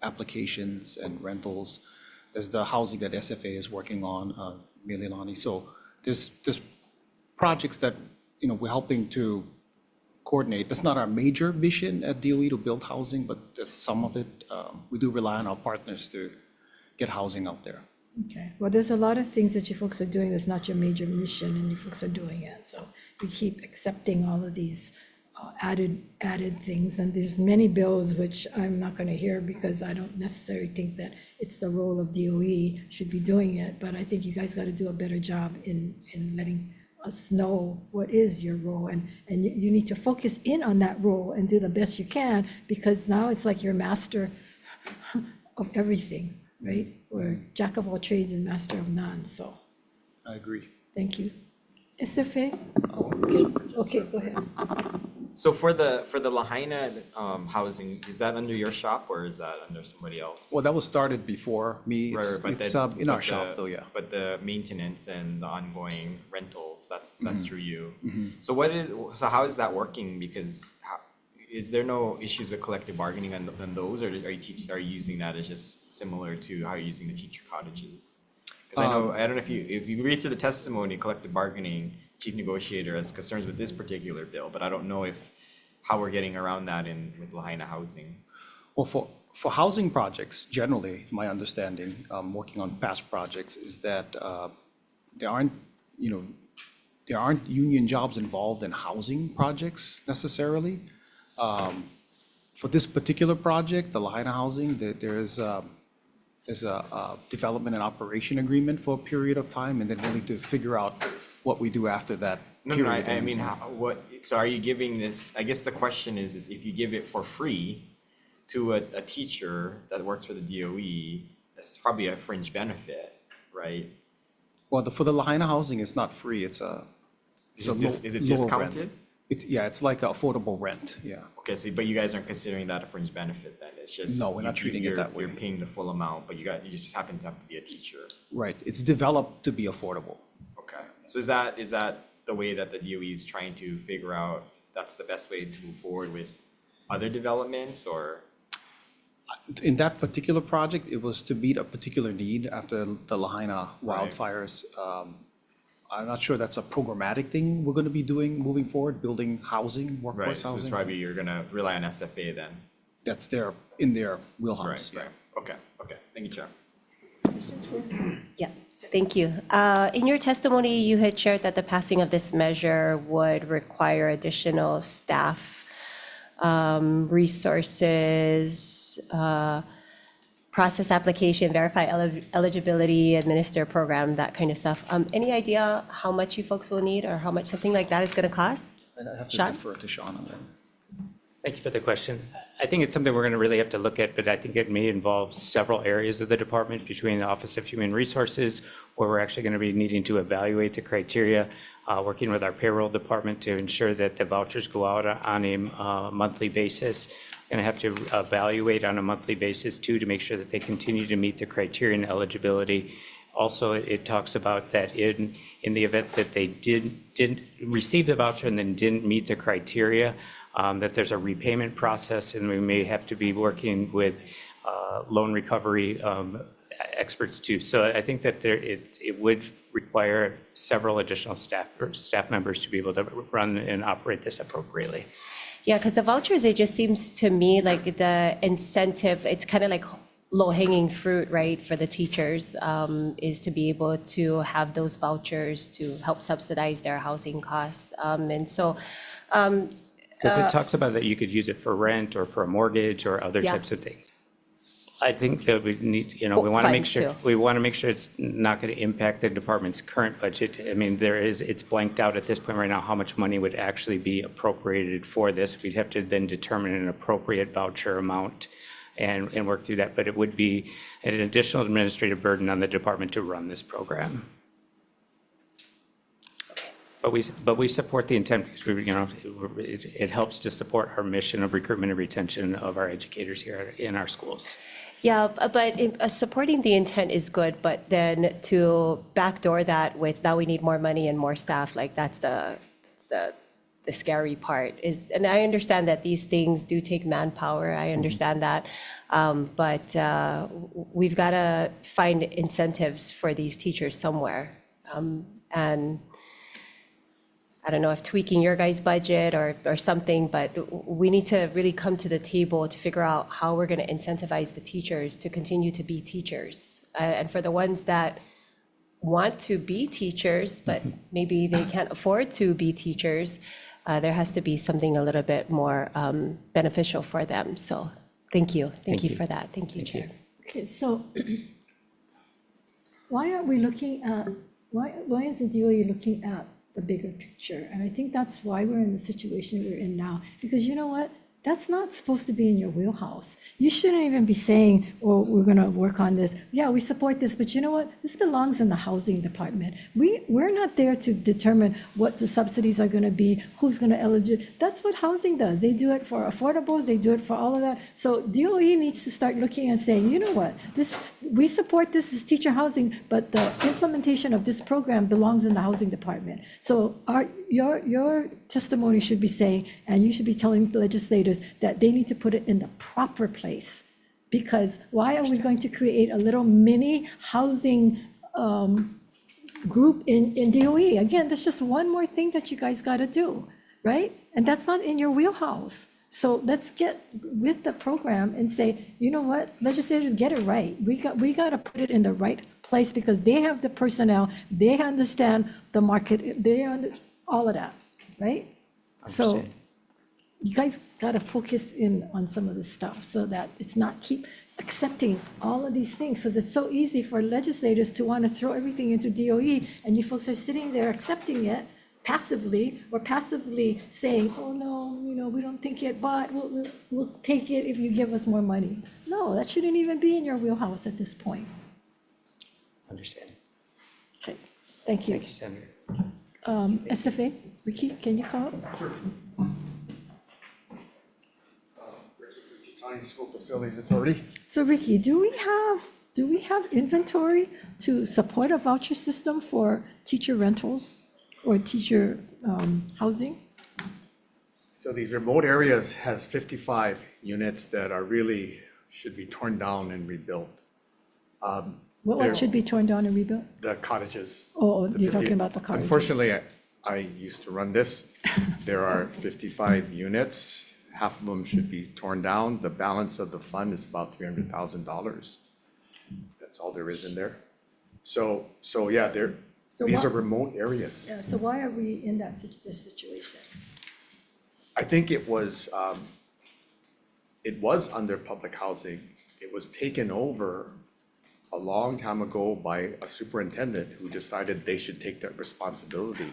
applications and rentals. There's the housing that SFA is working on, Mililani. So there's projects that, we're helping to coordinate. That's not our major mission at DOE to build housing, but there's some of it. We do rely on our partners to get housing out there. Okay, well, there's a lot of things that you folks are doing that's not your major mission, and you folks are doing it. So we keep accepting all of these added things, and there's many bills which I'm not going to hear because I don't necessarily think that it's the role of DOE should be doing it, but I think you guys got to do a better job in letting us know what is your role, and you need to focus in on that role and do the best you can, because now it's like you're master of everything, right? Or jack of all trades and master of none, so. I agree. Thank you. SFA? Okay, go ahead. So for the Lahaina housing, is that under your shop or is that under somebody else? Well, that was started before me. It's in our shop though, yeah. But the maintenance and the ongoing rentals, that's through you. Mm-hmm. So how is that working? Because is there no issues with collective bargaining on those, or are you using that as just similar to how you're using the teacher cottages? Because I don't know if you read through the testimony, collective bargaining, chief negotiator has concerns with this particular bill, but I don't know how we're getting around that with Lahaina housing. Well, for housing projects, generally, my understanding, working on past projects, is that they there aren't union jobs involved in housing projects necessarily. For this particular project, the Lahaina housing, there's a development and operation agreement for a period of time, and then we'll need to figure out what we do after that No, period. I mean, ends. so are you giving this, I guess the question is if you give it for free to a teacher that works for the DOE, that's probably a fringe benefit, right? Well, for the Lahaina housing, it's not free, it's a Is lower it rent. discounted? Yeah, it's like affordable rent, yeah. Okay, so, but you guys aren't considering that a fringe benefit then? It's just. No, we're not treating it that way. You're paying the full amount, but you just happen to have to be a teacher. Right, it's developed to be affordable. Okay, so is that the way that the DOE is trying to figure out that's the best way to move forward with other developments, or? In that particular project, it was to meet a particular need after the Lahaina wildfires. I'm not sure that's a programmatic thing we're going to be doing moving forward, building housing, Right, workforce so it's housing. probably you're gonna rely on SFA then. That's in their Right, wheelhouse, yeah. right, okay, thank you, Chair. Yeah, thank you. In your testimony, you had shared that the passing of this measure would require additional staff, resources, process application, verify eligibility, administer program, that kind of stuff. Any idea how much you folks will need or how much something like that is going to cost? And I have to Sean? defer to Sean on that. Thank you for the question. I think it's something we're going to really have to look at, but I think it may involve several areas of the department between the Office of Human Resources, where we're actually going to be needing to evaluate the criteria, working with our payroll department to ensure that the vouchers go out on a monthly basis. Going to have to evaluate on a monthly basis too, to make sure that they continue to meet the criteria and eligibility. Also, it talks about that in the event that they didn't receive the voucher and then didn't meet the criteria, that there's a repayment process, and we may have to be working with loan recovery experts too. So I think that it would require several additional staff members to be able to run and operate this appropriately. Yeah, because the vouchers, it just seems to me like the incentive, it's kind of like low-hanging fruit, right, for the teachers, is to be able to have those vouchers to help subsidize their housing costs. And so, Because it talks about that you could use it for rent or for a mortgage or other Yeah. types of things. I think that we need, we Oh, want to make funds sure, too. we want to make sure it's not going to impact the department's current budget. I mean, it's blanked out at this point right now how much money would actually be appropriated for this. We'd have to then determine an appropriate voucher amount and work through that. But it would be an additional administrative burden on the department to run this program. But we support the intent because it helps to support our mission of recruitment and retention of our educators here in our schools. yeah, but supporting the intent is good, but then to backdoor that with now we need more money and more staff, like that's the scary part is, and I understand that these things do take manpower. I understand that. But we've got to find incentives for these teachers somewhere. And I don't know if tweaking your guys' budget or something, but we need to really come to the table to figure out how we're going to incentivize the teachers to continue to be teachers. And for the ones that want to be teachers, but maybe they can't afford to be teachers, there has to be something a little bit more beneficial for them. So thank you. Thank you for that. Thank you, Chair. Okay, so why aren't we looking at, why isn't DOE looking at the bigger picture? And I think that's why we're in the situation we're in now. Because you know what? That's not supposed to be in your wheelhouse. You shouldn't even be saying, oh, we're going to work on this. Yeah, we support this, but you know what? This belongs in the housing department. We're not there to determine what the subsidies are going to be, who's going to eligible. That's what housing does. They do it for affordables. They do it for all of that. So DOE needs to start looking and saying, you know what? We support this as teacher housing, but the implementation of this program belongs in the housing department. So your testimony should be saying, and you should be telling the legislators that they need to put it in the proper place. Because why are we going to create a little mini housing group in DOE? Again, that's just one more thing that you guys got to do, right? And that's not in your wheelhouse. So let's get with the program and say, you know what, legislators, get it right. We got to put it in the right place because they have the personnel, they understand the market, all of that, right? So Understand. you guys got to focus in on some of this stuff so that it's not keep accepting all of these things, because it's so easy for legislators to want to throw everything into DOE, and you folks are sitting there accepting it passively saying, oh, no, we don't think it, but we'll take it if you give us more money. No, that shouldn't even be in your wheelhouse at this point. Understand. Okay, thank you. Thank you, Senator. SFA, Ricky, can you come up? County School Facilities Authority. So Ricky, do we have inventory to support a voucher system for teacher rentals or teacher housing? So these remote areas has 55 units that are really, should be torn down and rebuilt. What should be torn down and rebuilt? The cottages. Oh, The you're 50 talking about the cottages. Unfortunately, I used to run this. There are 55 units. Half of them should be torn down. The balance of the fund is about $300,000. That's all there is in there. So yeah, these are remote areas. Yeah, so why are we in this situation? I think it was under public housing. It was taken over a long time ago by a superintendent who decided they should take that responsibility.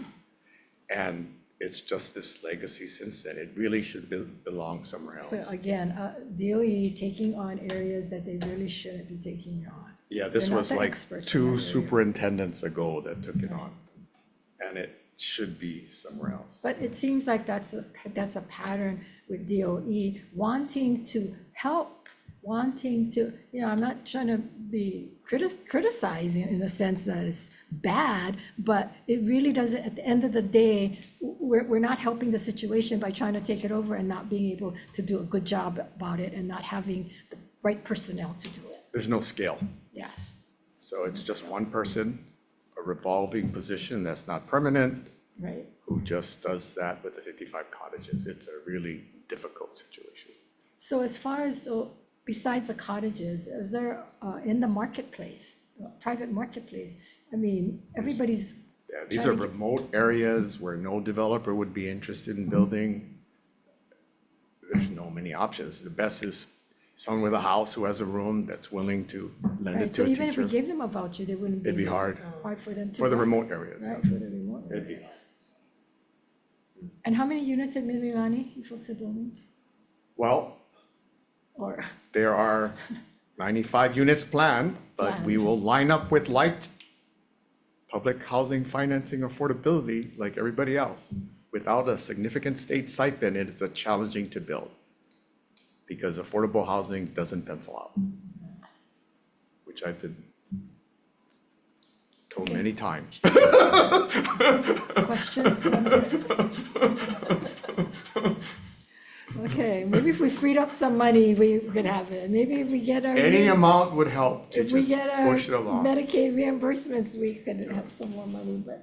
And it's just this legacy since then. It really should belong somewhere else. So again, DOE taking on areas that they really shouldn't be taking on. Yeah, this They're not was the like experts in 2 that area. superintendents ago that took it on. And it should be somewhere else. But it seems like that's a pattern with DOE wanting to help, I'm not trying to be criticizing in the sense that it's bad, but it really doesn't, at the end of the day, we're not helping the situation by trying to take it over and not being able to do a good job about it and not having the right personnel to do it. There's no scale. Yes. So it's just one person, a revolving position that's not permanent, Right. who just does that with the 55 cottages. It's a really difficult situation. So as far as besides the cottages, is there in the marketplace, private marketplace? I mean, everybody's. Yeah, these are remote areas where no developer would be interested in building. There's no many options. The best is someone with a house who has a room that's willing to lend it Right, to so a even if we teacher. gave them a voucher, they wouldn't be. It'd be hard. Hard for them to. For the buy. remote areas. Right, for the remote It'd be areas. And how many units at Mililani you folks are building? Well, Or, there are 95 units planned, but we Planned. will line up with light public housing financing affordability like everybody else. Without a significant state stipend, it is challenging to build because affordable housing doesn't pencil out, which I've been told many times. questions? Members? Okay, maybe if we freed up some money, we could have it. Maybe if we get our. Any amount would help to If we just get our push it along. Medicaid reimbursements, we could have some more money, but,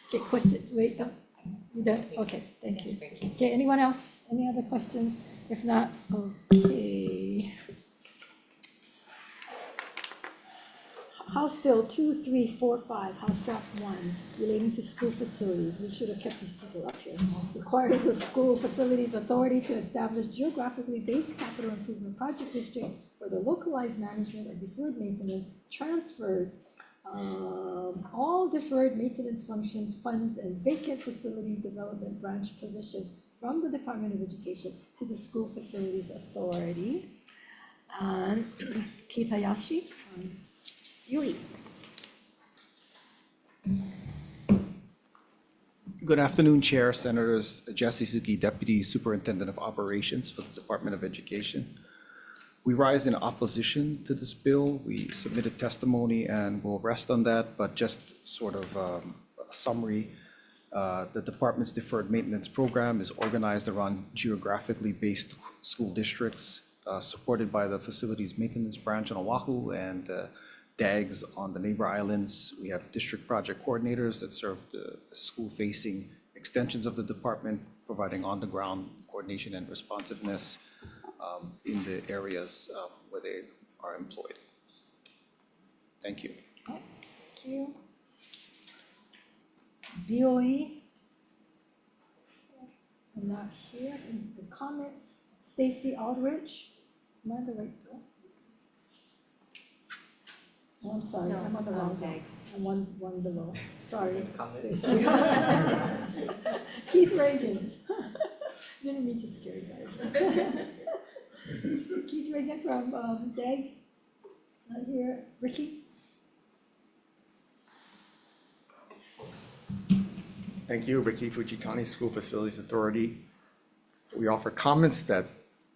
okay, question, wait, no, you done? Okay, thank you. Okay, anyone else? Any other questions? If not, okay. House Bill 2345, House Draft 1, relating to school facilities, we should have kept these people up here, requires the school facilities authority to establish geographically based capital improvement project district for the localized management of deferred maintenance, transfers all deferred maintenance functions, funds, and vacant facility development branch positions from the Department of Education to the School Facilities Authority. Keith Hayashi from Yui. Good afternoon, Chair, Senators. Jesse Suki, Deputy Superintendent of Operations for the Department of Education. We rise in opposition to this bill. We submitted testimony and we'll rest on that, but just sort of a summary. The department's deferred maintenance program is organized around geographically based school districts, supported by the Facilities Maintenance Branch on Oahu and DAGs on the neighbor islands. We have district project coordinators that serve the school-facing extensions of the department, providing on-the-ground coordination and responsiveness in the areas where they are employed. Thank you. Thank you. BOE? I'm not here. The comments, Stacy Aldrich. Am I on the right bill? Oh, I'm sorry, I'm on the wrong bill. I'm one below. Sorry. Stacy. Keith Reagan. Didn't mean to scare you guys. Keith Reagan from DEGS. Not here. Ricky? Thank you, Ricky, Fuji County School Facilities Authority. We offer comments that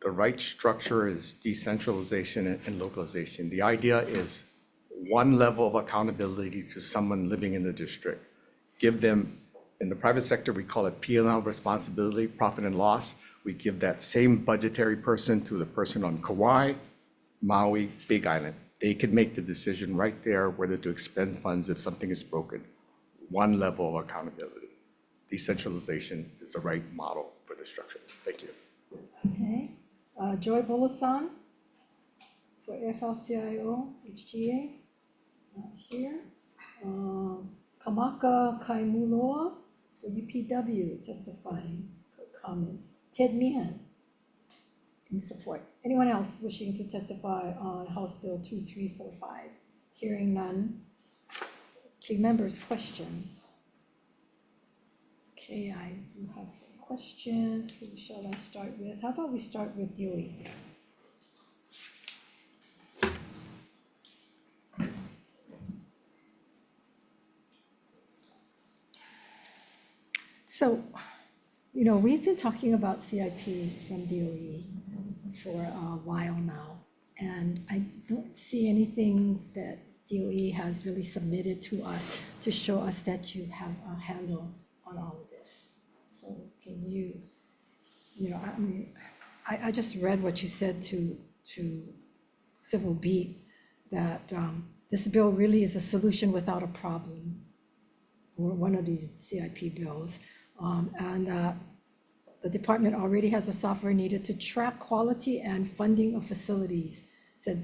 the right structure is decentralization and localization. The idea is one level of accountability to someone living in the district. Give them, in the private sector, we call it P&L responsibility, profit and loss. We give that same budgetary person to the person on Kauai, Maui, Big Island. They can make the decision right there whether to expend funds if something is broken. One level of accountability. Decentralization is the right model for the structure. Thank you. Okay. Joy Bolasan for FLCIO, HGA. Not here. Kamaka Kaimuloa for UPW testifying comments. Ted Meehan in support. Anyone else wishing to testify on House Bill 2345? Hearing none. Okay, members, questions? Okay, I do have some questions. Who shall I start with? How about we start with Dewey? So, you know, we've been talking about CIP from DOE for a while now, and I don't see anything that DOE has really submitted to us to show us that you have a handle on all of this. So can you know, I mean, I just read what you said to Civil Beat, that this bill really is a solution without a problem, or one of these CIP bills. And the department already has the software needed to track quality and funding of facilities, said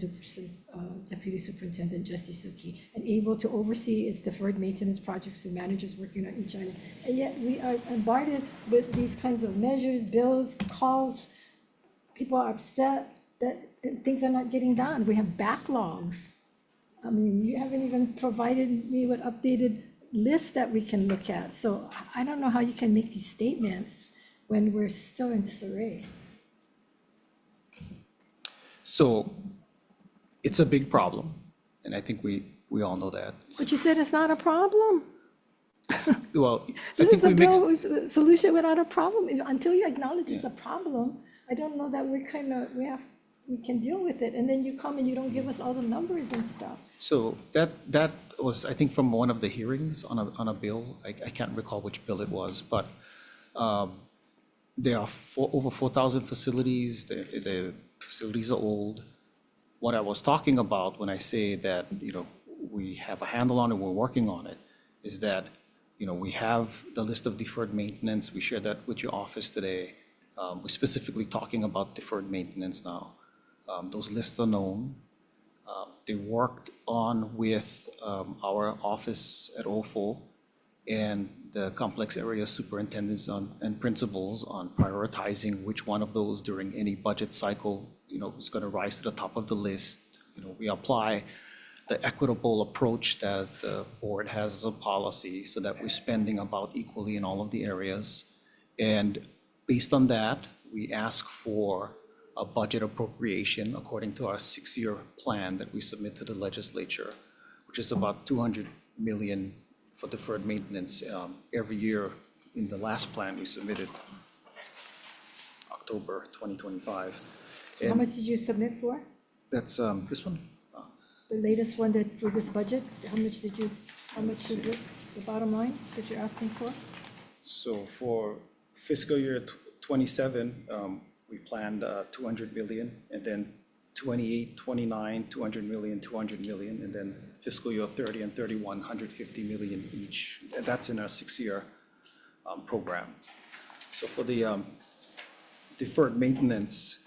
Deputy Superintendent Jesse Suki, and able to oversee its deferred maintenance projects to managers working on each item. And yet we are bombarded with these kinds of measures, bills, calls. People are upset that things are not getting done. We have backlogs. I mean, you haven't even provided me with updated lists that we can look at. So I don't know how you can make these statements when we're still in disarray. So it's a big problem, and I think we all know that. But you said it's not a problem. Well, I This think is a we mix. bill with a solution without a problem. Until you acknowledge it's a problem, I don't know that we can deal with it. And then you come and you don't give us all the numbers and stuff. So that was, I think, from one of the hearings on a bill. I can't recall which bill it was, but there are over 4,000 facilities. The facilities are old. What I was talking about when I say that, you know, we have a handle on it, we're working on it, is that, you know, we have the list of deferred maintenance. We shared that with your office today. We're specifically talking about deferred maintenance now. Those lists are known. They worked on with our office at OFO and the complex area superintendents and principals on prioritizing which one of those during any budget cycle, you know, is going to rise to the top of the list. You know, we apply the equitable approach that the board has as a policy so that we're spending about equally in all of the areas. And based on that, we ask for a budget appropriation according to our 6-year plan that we submit to the legislature, which is about 200 million for deferred maintenance every year. In the last plan we submitted October 2025. So how And much did you submit for? that's this one. The latest one that for this budget? How much is it, the bottom line that you're asking for? So for fiscal year 27, we planned 200 million, and then 28, 29, 200 million, 200 million, and then fiscal year 30 and 31, 150 million each. And that's in our 6-year program. So for the deferred maintenance,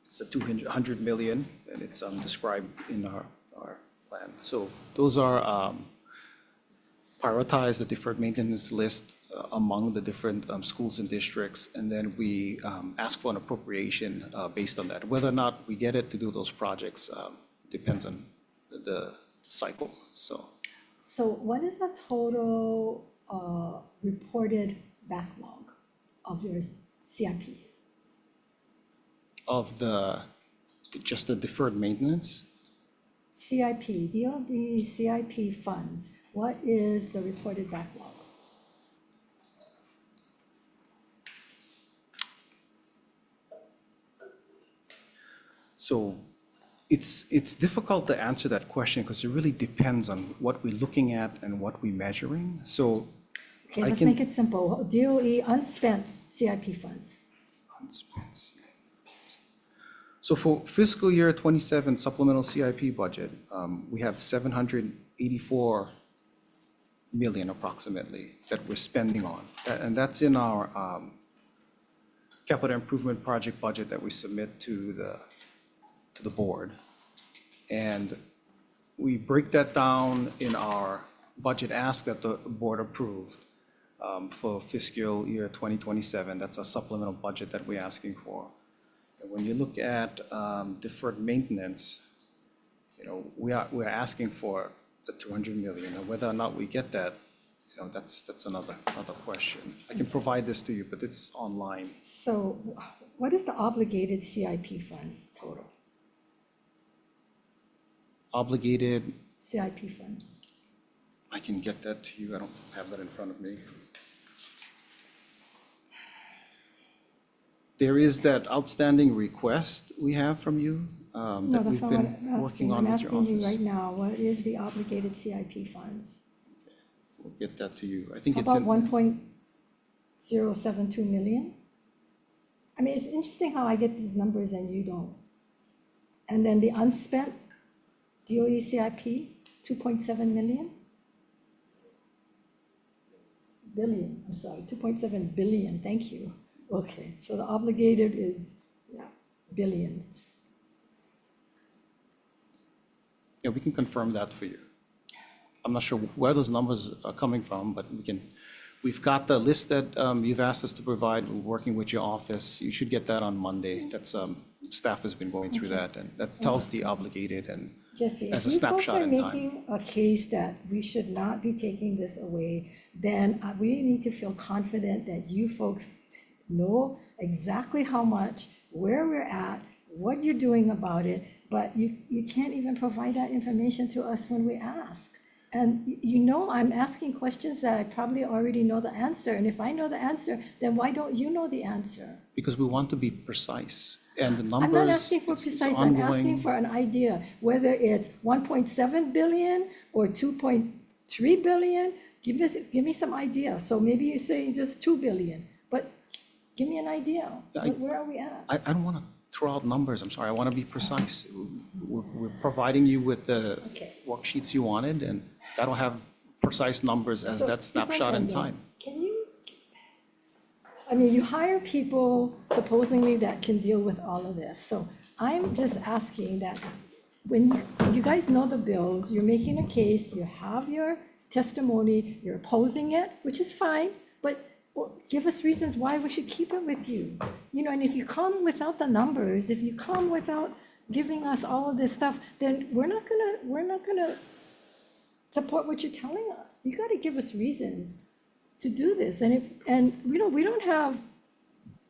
it's a 200 million, and it's described in our plan. So those are prioritize the deferred maintenance list among the different schools and districts, and then we ask for an appropriation based on that. Whether or not we get it to do those projects depends on the cycle, so. So what is the total reported backlog of your CIPs? Of just the deferred maintenance, CIP, DLD CIP funds, what is the reported backlog? so it's difficult to answer that question because it really depends on what we're looking at and what we're measuring. So Okay, I let's can- make it simple. DOE unspent CIP funds. unspent CIPs. So for fiscal year 27 supplemental CIP budget, we have 784 million approximately that we're spending on. And that's in our capital improvement project budget that we submit to the board. And we break that down in our budget ask that the board approved for fiscal year 2027. That's a supplemental budget that we're asking for. And when you look at deferred maintenance, we're asking for the 200 million, and whether or not we get that, that's another question. I can provide this to you, but it's online. So what is the obligated CIP funds total? Obligated, CIP funds. I can get that to you. I don't have that in front of me. There is that outstanding request we have from you No, that that's we've not been what I'm working asking. on I'm with your asking you office. right now, what is the obligated CIP funds? We'll get that to you. I think How it's about in, 1.072 million? I mean, it's interesting how I get these numbers and you don't. And then the unspent DOE CIP, 2.7 million? Billion, I'm sorry, 2.7 billion, thank you. Okay, so the obligated is, billions. yeah, we can confirm that for you. I'm not sure where those numbers are coming from, but we've got the list that you've asked us to provide. We're working with your office. You should get that on Monday. That's, staff has been going through that, and that tells the obligated and Jesse, as if a you folks snapshot are in time. making a case that we should not be taking this away, then we need to feel confident that you folks know exactly how much, where we're at, what you're doing about it, but you can't even provide that information to us when we ask. And I'm asking questions that I probably already know the answer, and if I know the answer, then why don't you know the answer? Because we want to be precise, and the numbers. I'm not asking for it's precise, I'm asking ongoing. for an idea, whether it's 1.7 billion or 2.3 billion, give me some idea. So maybe you're saying just 2 billion, but give me an idea. Where are we at? I don't want to throw out numbers, I'm sorry, I want to be precise. We're providing you with the Okay. worksheets you wanted, and that'll have precise numbers as So, that snapshot in Superintendent, time. You hire people supposedly that can deal with all of this. So I'm just asking that when you guys know the bills, you're making a case, you have your testimony, you're opposing it, which is fine, but give us reasons why we should keep it with you. And if you come without the numbers, if you come without giving us all of this stuff, then we're not gonna support what you're telling us. You gotta give us reasons to do this. And we don't have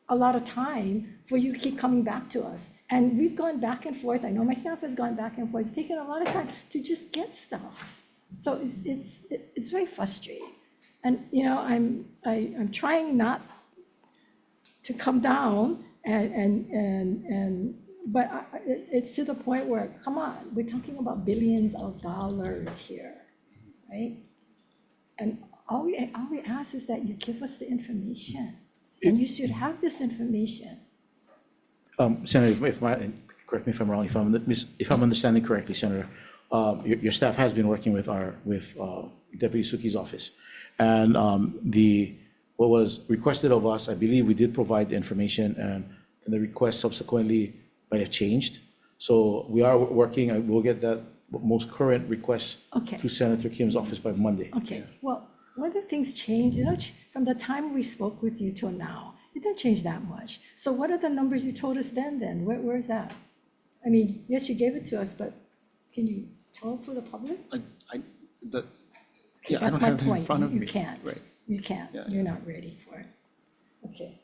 a lot of time for you to keep coming back to us. And we've gone back and forth. I know my staff has gone back and forth. It's taken a lot of time to just get stuff. So it's very frustrating. And, I'm trying not to come down but it's to the point where, come on, we're talking about billions of dollars here, right? And all we ask is that you give us the information, and you should have this information. Senator, correct me if I'm wrong, if I'm understanding correctly, Senator, your staff has been working with Deputy Suki's office. And what was requested of us, I believe we did provide the information, and the request subsequently might have changed. So we are working, we'll get that most current request Okay. to Senator Kim's office by Monday. Okay, well, whether things change, from the time we spoke with you till now, it didn't change that much. So what are the numbers you told us then? Where's that? I mean, yes, you gave it to us, but can you tell for the public? Yeah, I That's don't my have it in point. front of You me. can't. Right. You can't. Yeah. You're not ready for it. Okay.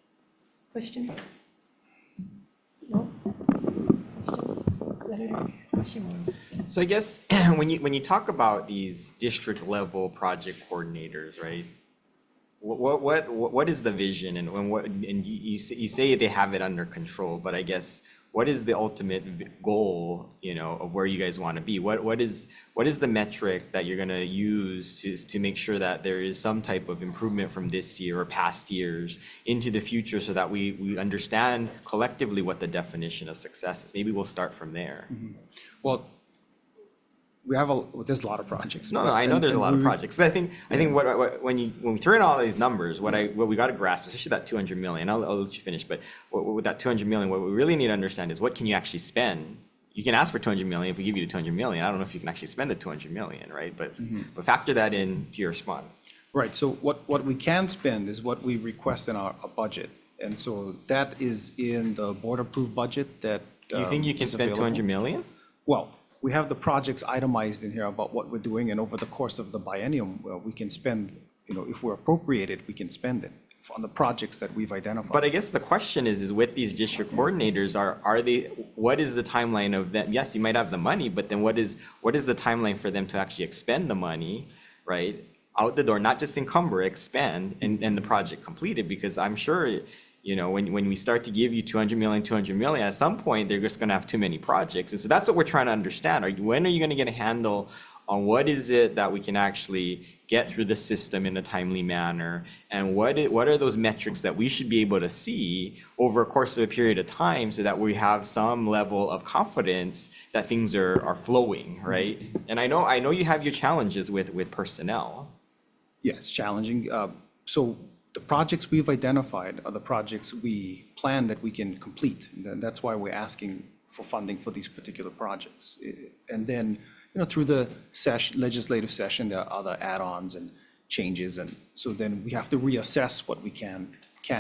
Questions? No? Senator Hashimoto. So I guess when you talk about these district level project coordinators, right? What is the vision, and you say they have it under control, but I guess what is the ultimate goal, of where you guys want to be? What is the metric that you're going to use to make sure that there is some type of improvement from this year or past years into the future, so that we understand collectively what the definition of success is? Maybe we'll start from there. Well, there's a lot of projects. No, I know there's a lot of projects. I think when we throw in all these numbers, what we got to grasp, especially that 200 million. I'll let you finish, but with that 200 million, what we really need to understand is what can you actually spend. You can ask for 200 million if we give you the 200 million. I don't know if you can actually spend the 200 million, right? But factor that into your response. Right, so what we can spend is what we request in our budget. And so that is in the board-approved budget that You think you can is spend available. 200 million? Well, we have the projects itemized in here about what we're doing, and over the course of the biennium, we can spend, if we're appropriated, we can spend it on the projects that we've identified. But I guess the question is with these district coordinators, what is the timeline of them? Yes, you might have the money, but then what is the timeline for them to actually expend the money, right? Out the door, not just encumber, expend, and the project completed, because I'm sure, when we start to give you 200 million, at some point, they're just gonna have too many projects. And so that's what we're trying to understand. When are you gonna get a handle on what is it that we can actually get through the system in a timely manner? And what are those metrics that we should be able to see over a course of a period of time, so that we have some level of confidence that things are flowing, right? And I know you have your challenges with personnel. Yes, challenging. So the projects we've identified are the projects we plan that we can complete. And that's why we're asking for funding for these particular projects. And then, through the legislative session, there are other add-ons and changes. And so then we have to reassess what we can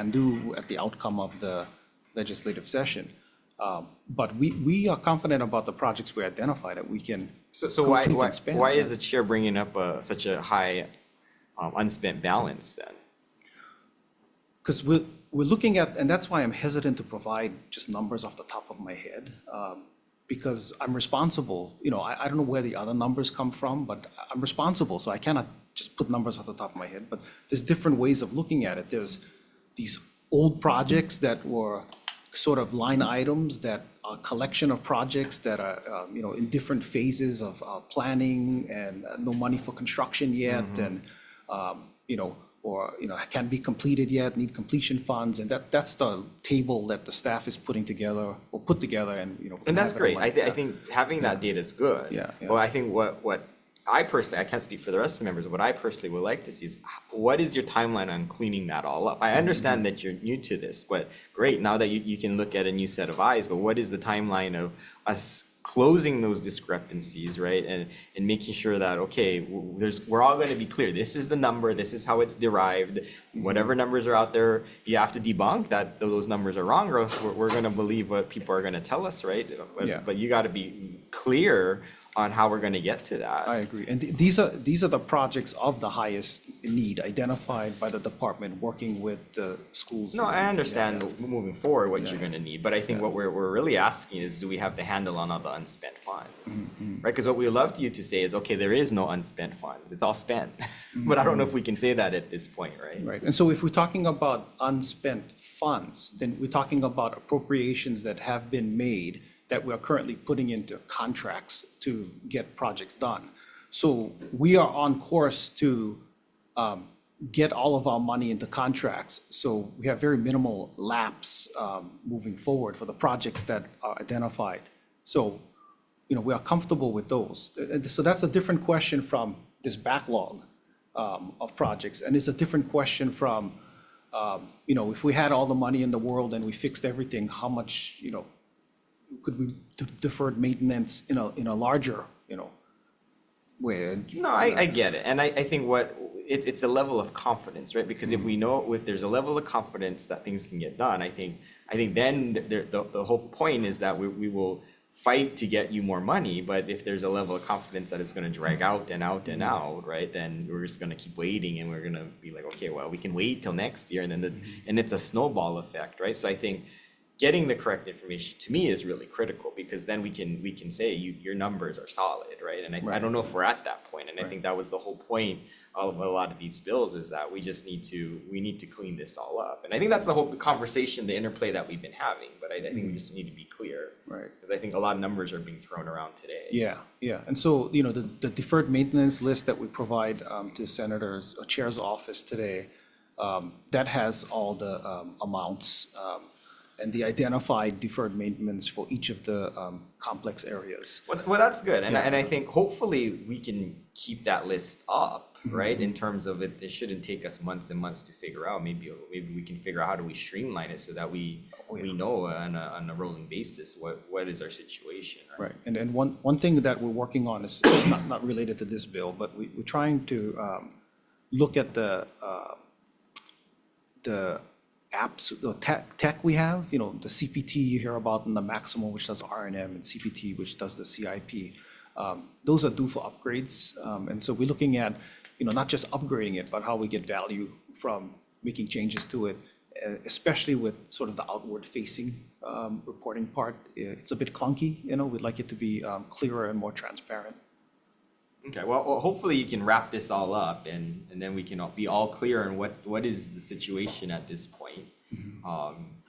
do at the outcome of the legislative session. But we are confident about the projects we identified that we can So why is the chair bringing up such a high unspent balance then? Because we're looking at, and that's why I'm hesitant to provide just numbers off the top of my head, because I'm responsible. I don't know where the other numbers come from, but I'm responsible, so I cannot just put numbers off the top of my head. But there's different ways of looking at it. There's these old projects that were sort of line items, that are a collection of projects that are, in different phases of planning, and no money for construction yet, and or can't be completed yet, need completion funds, and that's the table that the staff is putting together or put together, and And that's have it great. on I think having that data is good. Yeah. Well, I think what I personally, I can't speak for the rest of the members, what I personally would like to see is what is your timeline on cleaning that all up? I understand that you're new to this, but great, now that you can look at a new set of eyes, but what is the timeline of us closing those discrepancies, right? And making sure that, okay, we're all going to be clear. This is the number. This is how it's derived. Whatever numbers are out there, you have to debunk that those numbers are wrong, or else we're going to believe what people are going to tell us, right? But you got to be clear on how we're going to get to that. I agree. And these are the projects of the highest need identified by the department, working with the schools. No, I understand moving forward what you're going to need, but I think what we're really asking is, do we have the handle on all the unspent funds? Right? Because what we would love you to say is, okay, there is no unspent funds. It's all spent. But I don't know if we can say that at this point, right? Right. And so if we're talking about unspent funds, then we're talking about appropriations that have been made that we are currently putting into contracts to get projects done. So we are on course to get all of our money into contracts. So we have very minimal lapse moving forward for the projects that are identified. So, we are comfortable with those. So that's a different question from this backlog. of projects. And it's a different question from, if we had all the money in the world and we fixed everything, how much, could we deferred maintenance in a larger, way? And, No, I get it. And I think it's a level of confidence, right? Because if we know, if there's a level of confidence that things can get done, I think then the whole point is that we will fight to get you more money. But if there's a level of confidence that it's going to drag out and out and out, right, then we're just going to keep waiting, and we're going to be like, okay, well, we can wait till next year, and then and it's a snowball effect, right? So I think getting the correct information to me is really critical, because then we can say your numbers are solid, right? And I don't know if we're at that point, and I think that was the whole point of a lot of these bills, is that we need to clean this all up. And I think that's the whole conversation, the interplay that we've been having. But I think we just need to be clear, right? Because I think a lot of numbers are being thrown around today. Yeah. And so, the deferred maintenance list that we provide to Senator's Chair's office today, that has all the amounts and the identified deferred maintenance for each of the complex areas. Well, that's good. And I think hopefully we can keep that list up, right? In terms of it shouldn't take us months and months to figure out. Maybe we can figure out how do we streamline it so that we know on a rolling basis what is our situation. Right. And one thing that we're working on is not related to this bill, but we're trying to look at the apps, the tech we have, the CPT you hear about, and the Maximo, which does R&M, and CPT, which does the CIP. Those are due for upgrades. And so we're looking at, not just upgrading it, but how we get value from making changes to it, especially with sort of the outward facing reporting part. It's a bit clunky, we'd like it to be clearer and more transparent. Okay, well, hopefully you can wrap this all up, and then we can be all clear on what is the situation at this point.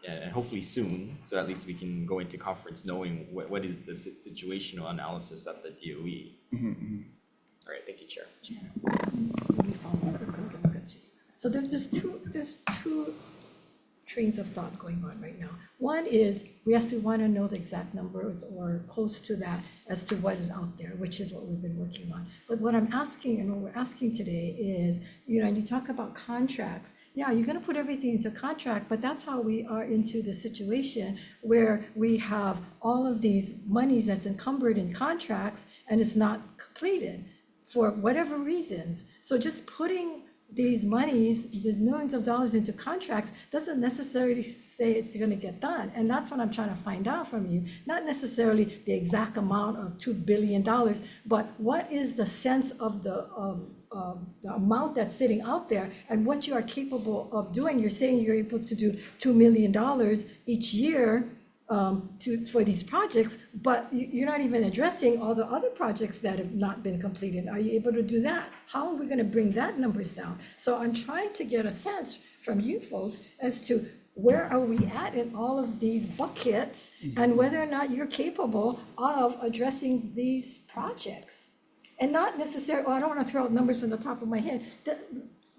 And hopefully soon, so at least we can go into conference knowing what is the situational analysis at the DOE. All right, thank you, Chair. So there's two trains of thought going on right now. One is we actually want to know the exact numbers or close to that as to what is out there, which is what we've been working on. But what I'm asking, and what we're asking today is, and you talk about contracts. Yeah, you're going to put everything into contract, but that's how we are into the situation where we have all of these monies that's encumbered in contracts and it's not completed for whatever reasons. So just putting these monies, these millions of dollars into contracts doesn't necessarily say it's going to get done. And that's what I'm trying to find out from you. Not necessarily the exact amount of $2 billion, but what is the sense of the amount that's sitting out there and what you are capable of doing. You're saying you're able to do $2 million each year for these projects, but you're not even addressing all the other projects that have not been completed. Are you able to do that? How are we going to bring that numbers down? So I'm trying to get a sense from you folks as to where are we at in all of these buckets and whether or not you're capable of addressing these projects. And not necessarily, I don't want to throw out numbers from the top of my head.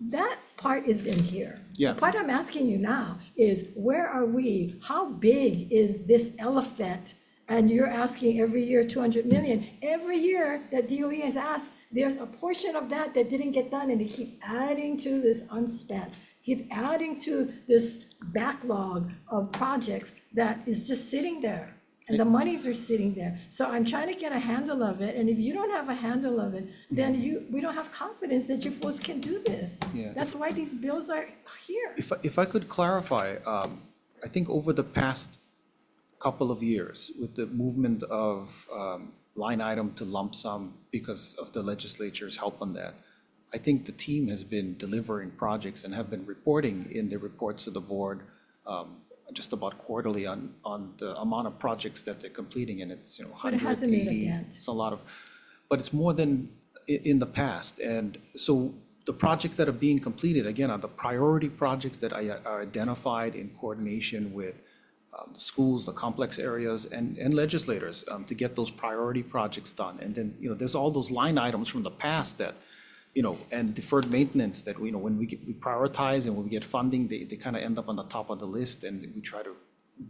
That part is in here. Yeah. The part I'm asking you now is where are we? How big is this elephant? And you're asking every year 200 million. Every year that DOE has asked, there's a portion of that didn't get done, and they keep adding to this unspent, keep adding to this backlog of projects that is just sitting there. And the monies are sitting there. So I'm trying to get a handle of it. And if you don't have a handle of it, then we don't have confidence that you folks can do this. Yeah. That's why these bills are here. If I could clarify, I think over the past couple of years, with the movement of line item to lump sum because of the legislature's help on that, I think the team has been delivering projects and have been reporting in their reports to the board just about quarterly on the amount of projects that they're completing, and it's, But it hasn't made a 180. dent. It's a lot of, but it's more than in the past. And so the projects that are being completed, again, are the priority projects that are identified in coordination with the schools, the complex areas, and legislators to get those priority projects done. And then, there's all those line items from the past that, and deferred maintenance that, when we prioritize and when we get funding, they kind of end up on the top of the list, and we try to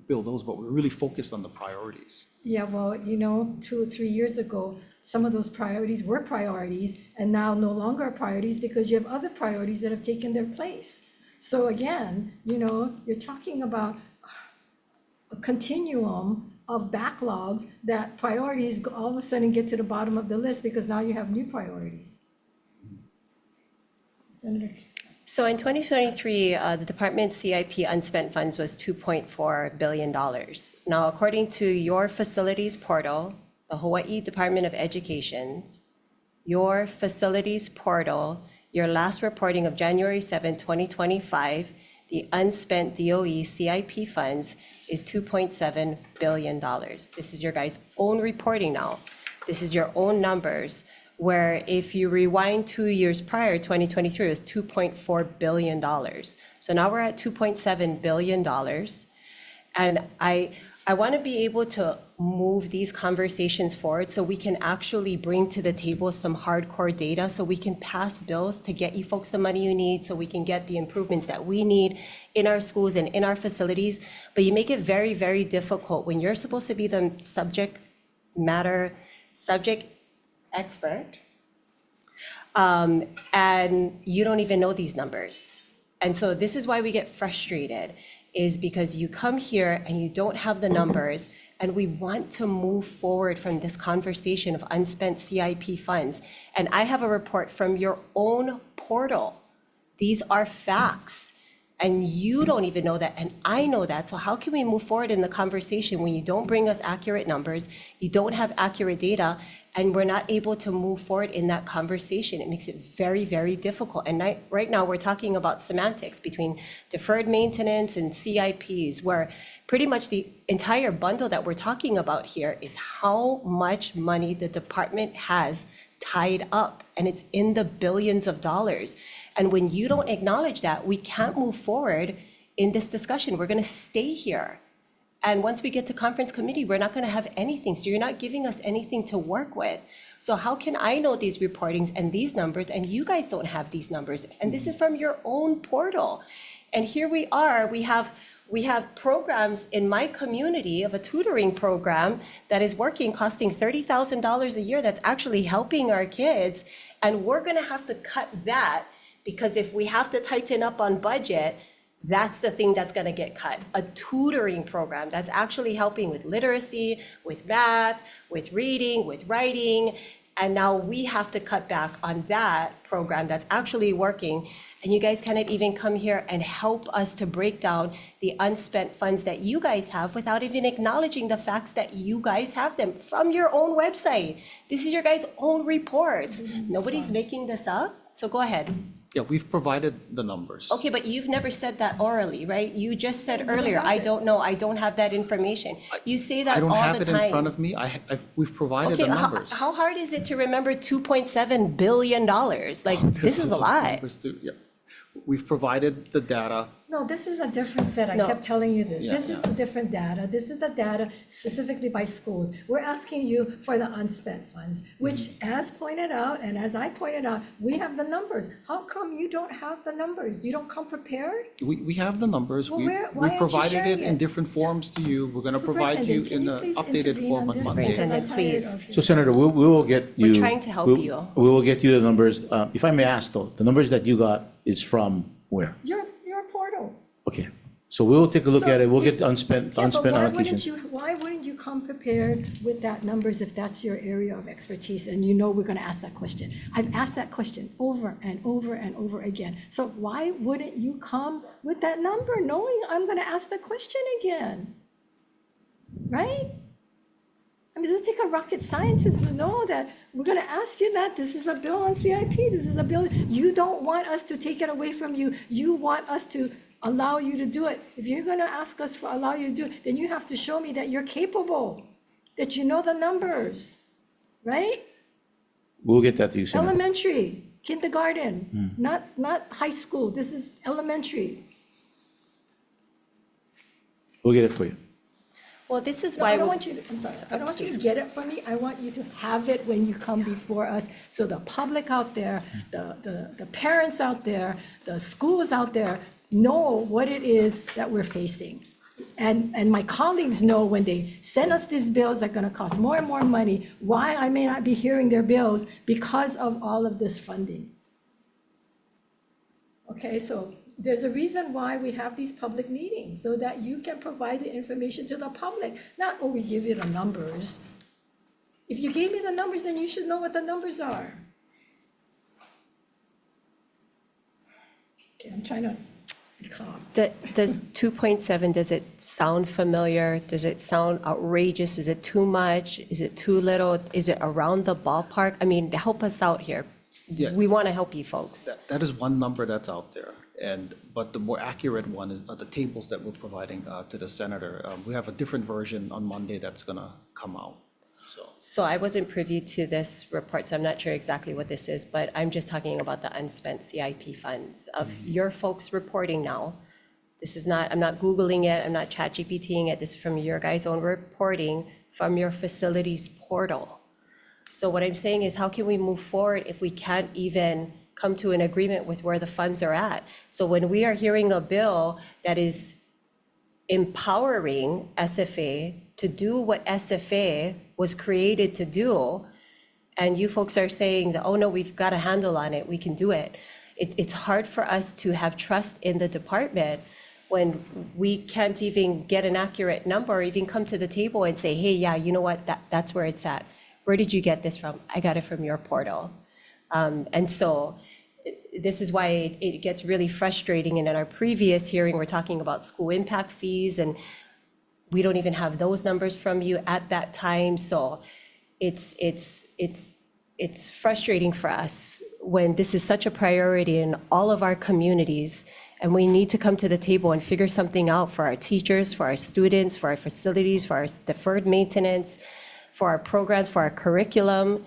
build those, but we're really focused on the priorities. Yeah, well, 2 or 3 years ago, some of those priorities were priorities and now no longer are priorities because you have other priorities that have taken their place. So again, you're talking about a continuum of backlogs that priorities all of a sudden get to the bottom of the list because now you have new priorities. Senator. So in 2023, the department's CIP unspent funds was $2.4 billion. Now, according to your facilities portal, the Hawaii Department of Education, your facilities portal, your last reporting of January 7, 2025, the unspent DOE CIP funds is $2.7 billion. This is your guys' own reporting now. This is your own numbers, where if you rewind 2 years prior, 2023 was $2.4 billion. So now we're at $2.7 billion. And I want to be able to move these conversations forward so we can actually bring to the table some hardcore data so we can pass bills to get you folks the money you need so we can get the improvements that we need in our schools and in our facilities. But you make it very, very difficult when you're supposed to be the subject expert, and you don't even know these numbers. And so this is why we get frustrated, is because you come here and you don't have the numbers, and we want to move forward from this conversation of unspent CIP funds. And I have a report from your own portal. These are facts. And you don't even know that, and I know that. So how can we move forward in the conversation when you don't bring us accurate numbers, you don't have accurate data, and we're not able to move forward in that conversation? It makes it very, very difficult. And right now we're talking about semantics between deferred maintenance and CIPs, where pretty much the entire bundle that we're talking about here is how much money the department has tied up, and it's in the billions of dollars. And when you don't acknowledge that, we can't move forward in this discussion. We're going to stay here. And once we get to conference committee, we're not going to have anything. So you're not giving us anything to work with. So how can I know these reportings and these numbers, and you guys don't have these numbers? And this is from your own portal. And here we are, we have programs in my community of a tutoring program that is working, costing $30,000 a year, that's actually helping our kids. And we're going to have to cut that, because if we have to tighten up on budget, that's the thing that's going to get cut. A tutoring program that's actually helping with literacy, with math, with reading, with writing. And now we have to cut back on that program that's actually working. And you guys cannot even come here and help us to break down the unspent funds that you guys have without even acknowledging the facts that you guys have them from your own website. This is your guys' own reports. Nobody's making this up. So go ahead. Yeah, we've provided the numbers. Okay, but you've never said that orally, right? You just said earlier, I don't know, I don't have that information. You say that all the time. I don't have it in front of me. We've provided the numbers. How hard is it to remember $2.7 billion? Like, this is a lot. Yeah. We've provided the data. No, this is a different set. I kept telling you this. This is the different data. This is the data specifically by schools. We're asking you for the unspent funds, which, as pointed out, and as I pointed out, we have the numbers. How come you don't have the numbers? You don't come prepared? We have the numbers. Well, We why aren't you provided sharing it in it? different forms to you. We're going to provide you in an updated form on Monday. Superintendent, please. So Senator, we will get you. We're trying to help you. We will get you the numbers. If I may ask though, the numbers that you got is from where? Your portal. Okay, so we will take a look So at it. We'll if- get the unspent Yeah, but allocation. why wouldn't you come prepared with that numbers if that's your area of expertise and you know we're going to ask that question? I've asked that question over and over and over again. So why wouldn't you come with that number knowing I'm going to ask the question again? Right? I mean, does it take a rocket scientist to know that we're going to ask you that? This is a bill on CIP. This is a bill. You don't want us to take it away from you. You want us to allow you to do it. If you're going to ask us for allow you to do it, then you have to show me that you're capable, that you know the numbers, right? We'll get that to you, Senator. Elementary, kindergarten, not high school. This is elementary. We'll get it for you. Well, this is No, why. I don't want you to, I'm sorry, I don't want you to get it from me. I want you to have it when you come before us, so the public out there, the parents out there, the schools out there know what it is that we're facing. And my colleagues know when they send us these bills that are gonna cost more and more money, why I may not be hearing their bills because of all of this funding. Okay, so there's a reason why we have these public meetings, so that you can provide the information to the public, not, oh, we give you the numbers. If you gave me the numbers, then you should know what the numbers are. Okay, I'm trying to be calm. Does 2.7, does it sound familiar? Does it sound outrageous? Is it too much? Is it too little? Is it around the ballpark? I mean, help us out here. Yeah. We want to help you folks. That is one number that's out there. But the more accurate one is the tables that we're providing to the senator. We have a different version on Monday that's gonna come out, so. So I wasn't privy to this report, so I'm not sure exactly what this is, but I'm just talking about the unspent CIP funds of your folks reporting now. This is not, I'm not Googling it, I'm not ChatGPTing it, this is from your guys' own reporting from your facilities portal. So what I'm saying is, how can we move forward if we can't even come to an agreement with where the funds are at? So when we are hearing a bill that is empowering SFA to do what SFA was created to do, and you folks are saying that, oh no, we've got a handle on it, we can do it. It's hard for us to have trust in the department when we can't even get an accurate number, or even come to the table and say, hey, yeah, you know what, that's where it's at. Where did you get this from? I got it from your portal. And so this is why it gets really frustrating. And in our previous hearing, we're talking about school impact fees, and we don't even have those numbers from you at that time. So it's frustrating for us when this is such a priority in all of our communities, and we need to come to the table and figure something out for our teachers, for our students, for our facilities, for our deferred maintenance, for our programs, for our curriculum.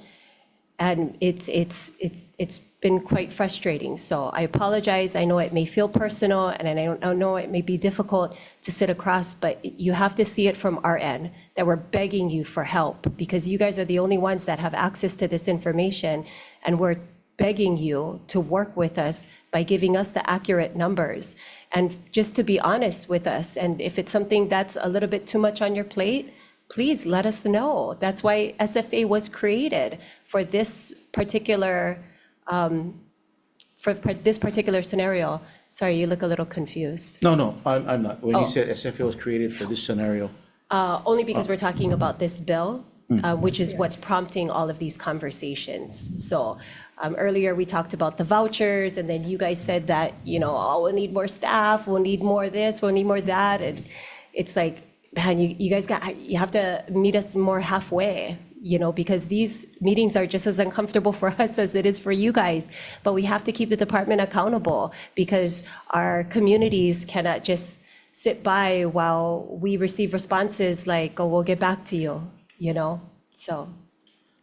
And it's been quite frustrating. So I apologize. I know it may feel personal, and I know it may be difficult to sit across, but you have to see it from our end, that we're begging you for help, because you guys are the only ones that have access to this information, and we're begging you to work with us by giving us the accurate numbers. And just to be honest with us, and if it's something that's a little bit too much on your plate, please let us know. That's why SFA was created, for this particular scenario. Sorry, you look a little confused. No, I'm not. When Oh. you said SFA was created for this scenario, Only because we're talking about this bill, which is what's prompting all of these conversations. So earlier, we talked about the vouchers, and then you guys said that, oh, we'll need more staff, we'll need more this, we'll need more that. And it's like, man, you guys you have to meet us more halfway, because these meetings are just as uncomfortable for us as it is for you guys. But we have to keep the department accountable, because our communities cannot just sit by while we receive responses like, oh, we'll get back to you, so.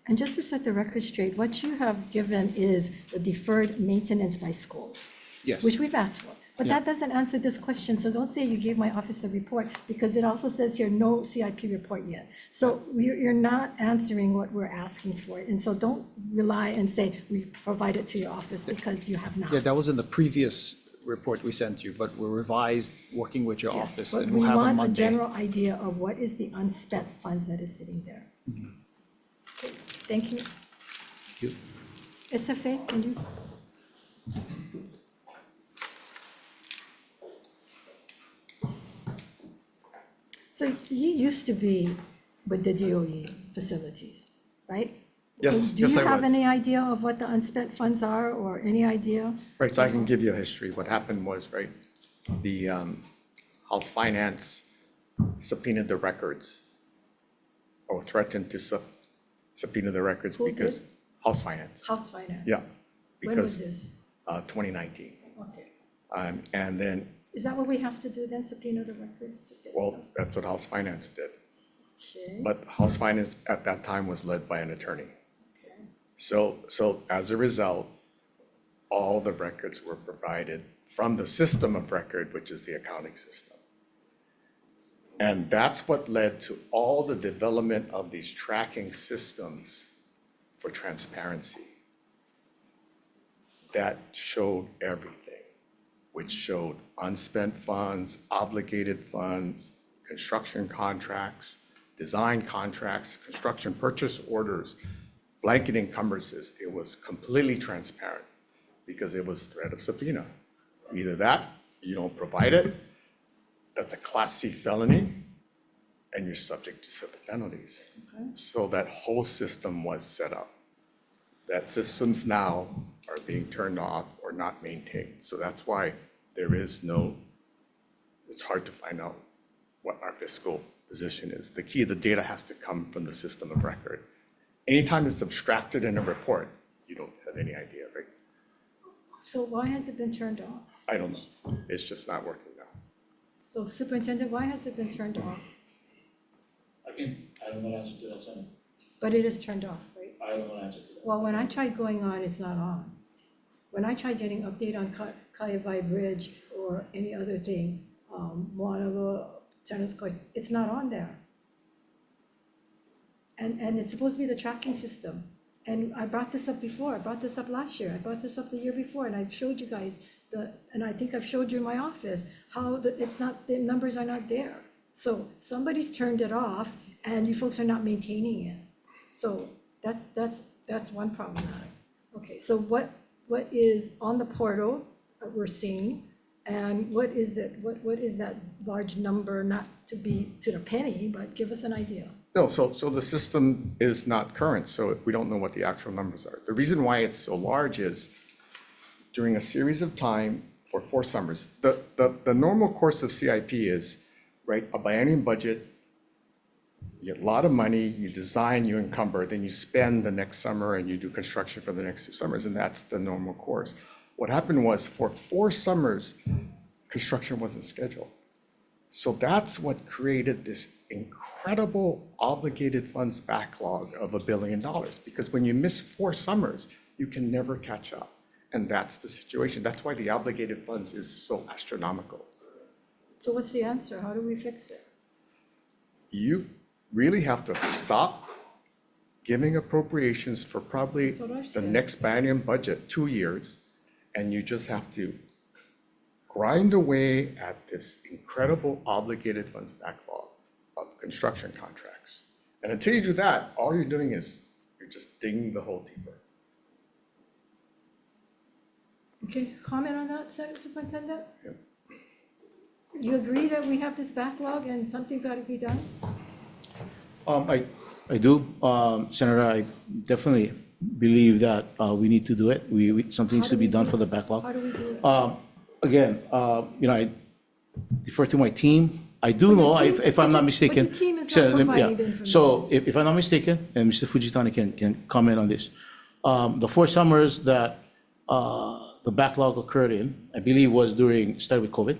And just to set the record straight, what you have given is the deferred maintenance by schools. Yes. Which we've asked for. But Yeah. that doesn't answer this question, so don't say you gave my office the report, because it also says here, no CIP report yet. So you're not answering what we're asking for, and so don't rely and say, we provided to your office, because you have not. Yeah, that was in the previous report we sent you, but we're revised, working with your Yes, office, but and we we'll have on want a Monday. general idea of what is the unspent funds that is sitting there. Okay, thank you. you- SFA, can you? So you used to be with the DOE facilities, right? Yes, Do yes, you I have was. any idea of what the unspent funds are, or any idea? Right, so I can give you a history. What happened was, right, the House Finance subpoenaed the records, or threatened to subpoena the records Who because did? House Finance, House Finance? yeah. When was Because this? 2019. Okay. And then, Is that what we have to do then, subpoena the records to get well, stuff? that's what House Finance did. Okay, But House Finance at that time was led by an attorney. okay. So as a result, all the records were provided from the system of record, which is the accounting system. And that's what led to all the development of these tracking systems for transparency that showed everything, which showed unspent funds, obligated funds, construction contracts, design contracts, construction purchase orders, blanket encumbrances. It was completely transparent because it was threat of subpoena. Either that, you don't provide it, that's a Class C felony, and you're subject to civil penalties. So that whole system was set up. That systems now are being turned off or not maintained. So that's why there is no, it's hard to find out what our fiscal position is. The key, the data has to come from the system of record. Anytime it's abstracted in a report, you don't have any idea, right? So why has it been turned off? I don't know. It's just not working now. So Superintendent, why has it been turned off? Again, I don't know the answer to that, Senator. But it is turned off, right? I don't know the answer to that. Well, when I tried going on, it's not on. When I tried getting update on Kaiawai Bridge or any other thing, one of the tennis courts, it's not on there. And it's supposed to be the tracking system. And I brought this up before, I brought this up last year, I brought this up the year before, and I showed you guys and I think I've showed you in my office, how the numbers are not there. So somebody's turned it off and you folks are not maintaining it. So that's one problematic. Okay, so what is on the portal that we're seeing, and what is it, what is that large number, not to be to the penny, but give us an idea. No, so the system is not current, so we don't know what the actual numbers are. The reason why it's so large is during a series of time for 4 summers, the normal course of CIP is, right, a biennium budget, you get a lot of money, you design, you encumber, then you spend the next summer and you do construction for the next 2 summers, and that's the normal course. What happened was for 4 summers, construction wasn't scheduled. So that's what created this incredible obligated funds backlog of $1 billion, because when you miss 4 summers, you can never catch up. And that's the situation. That's why the obligated funds is so astronomical. So what's the answer? How do we fix it? You really have to stop giving appropriations for probably That's what I the said. next biennium budget, 2 years, and you just have to grind away at this incredible obligated funds backlog of construction contracts. And until you do that, all you're doing is you're just digging the hole deeper. Okay, comment on that, Superintendent? Yeah. You agree that we have this backlog and something's got to be done? I do, Senator, I definitely believe that we need to do it. Something needs to be done for the backlog. How do we do it? Again, I defer to my team. I do know, if I'm not mistaken. But your team is not So, providing the information. So if I'm not mistaken, and Mr. Fujitani can comment on this, the 4 summers that the backlog occurred in, I believe started with COVID,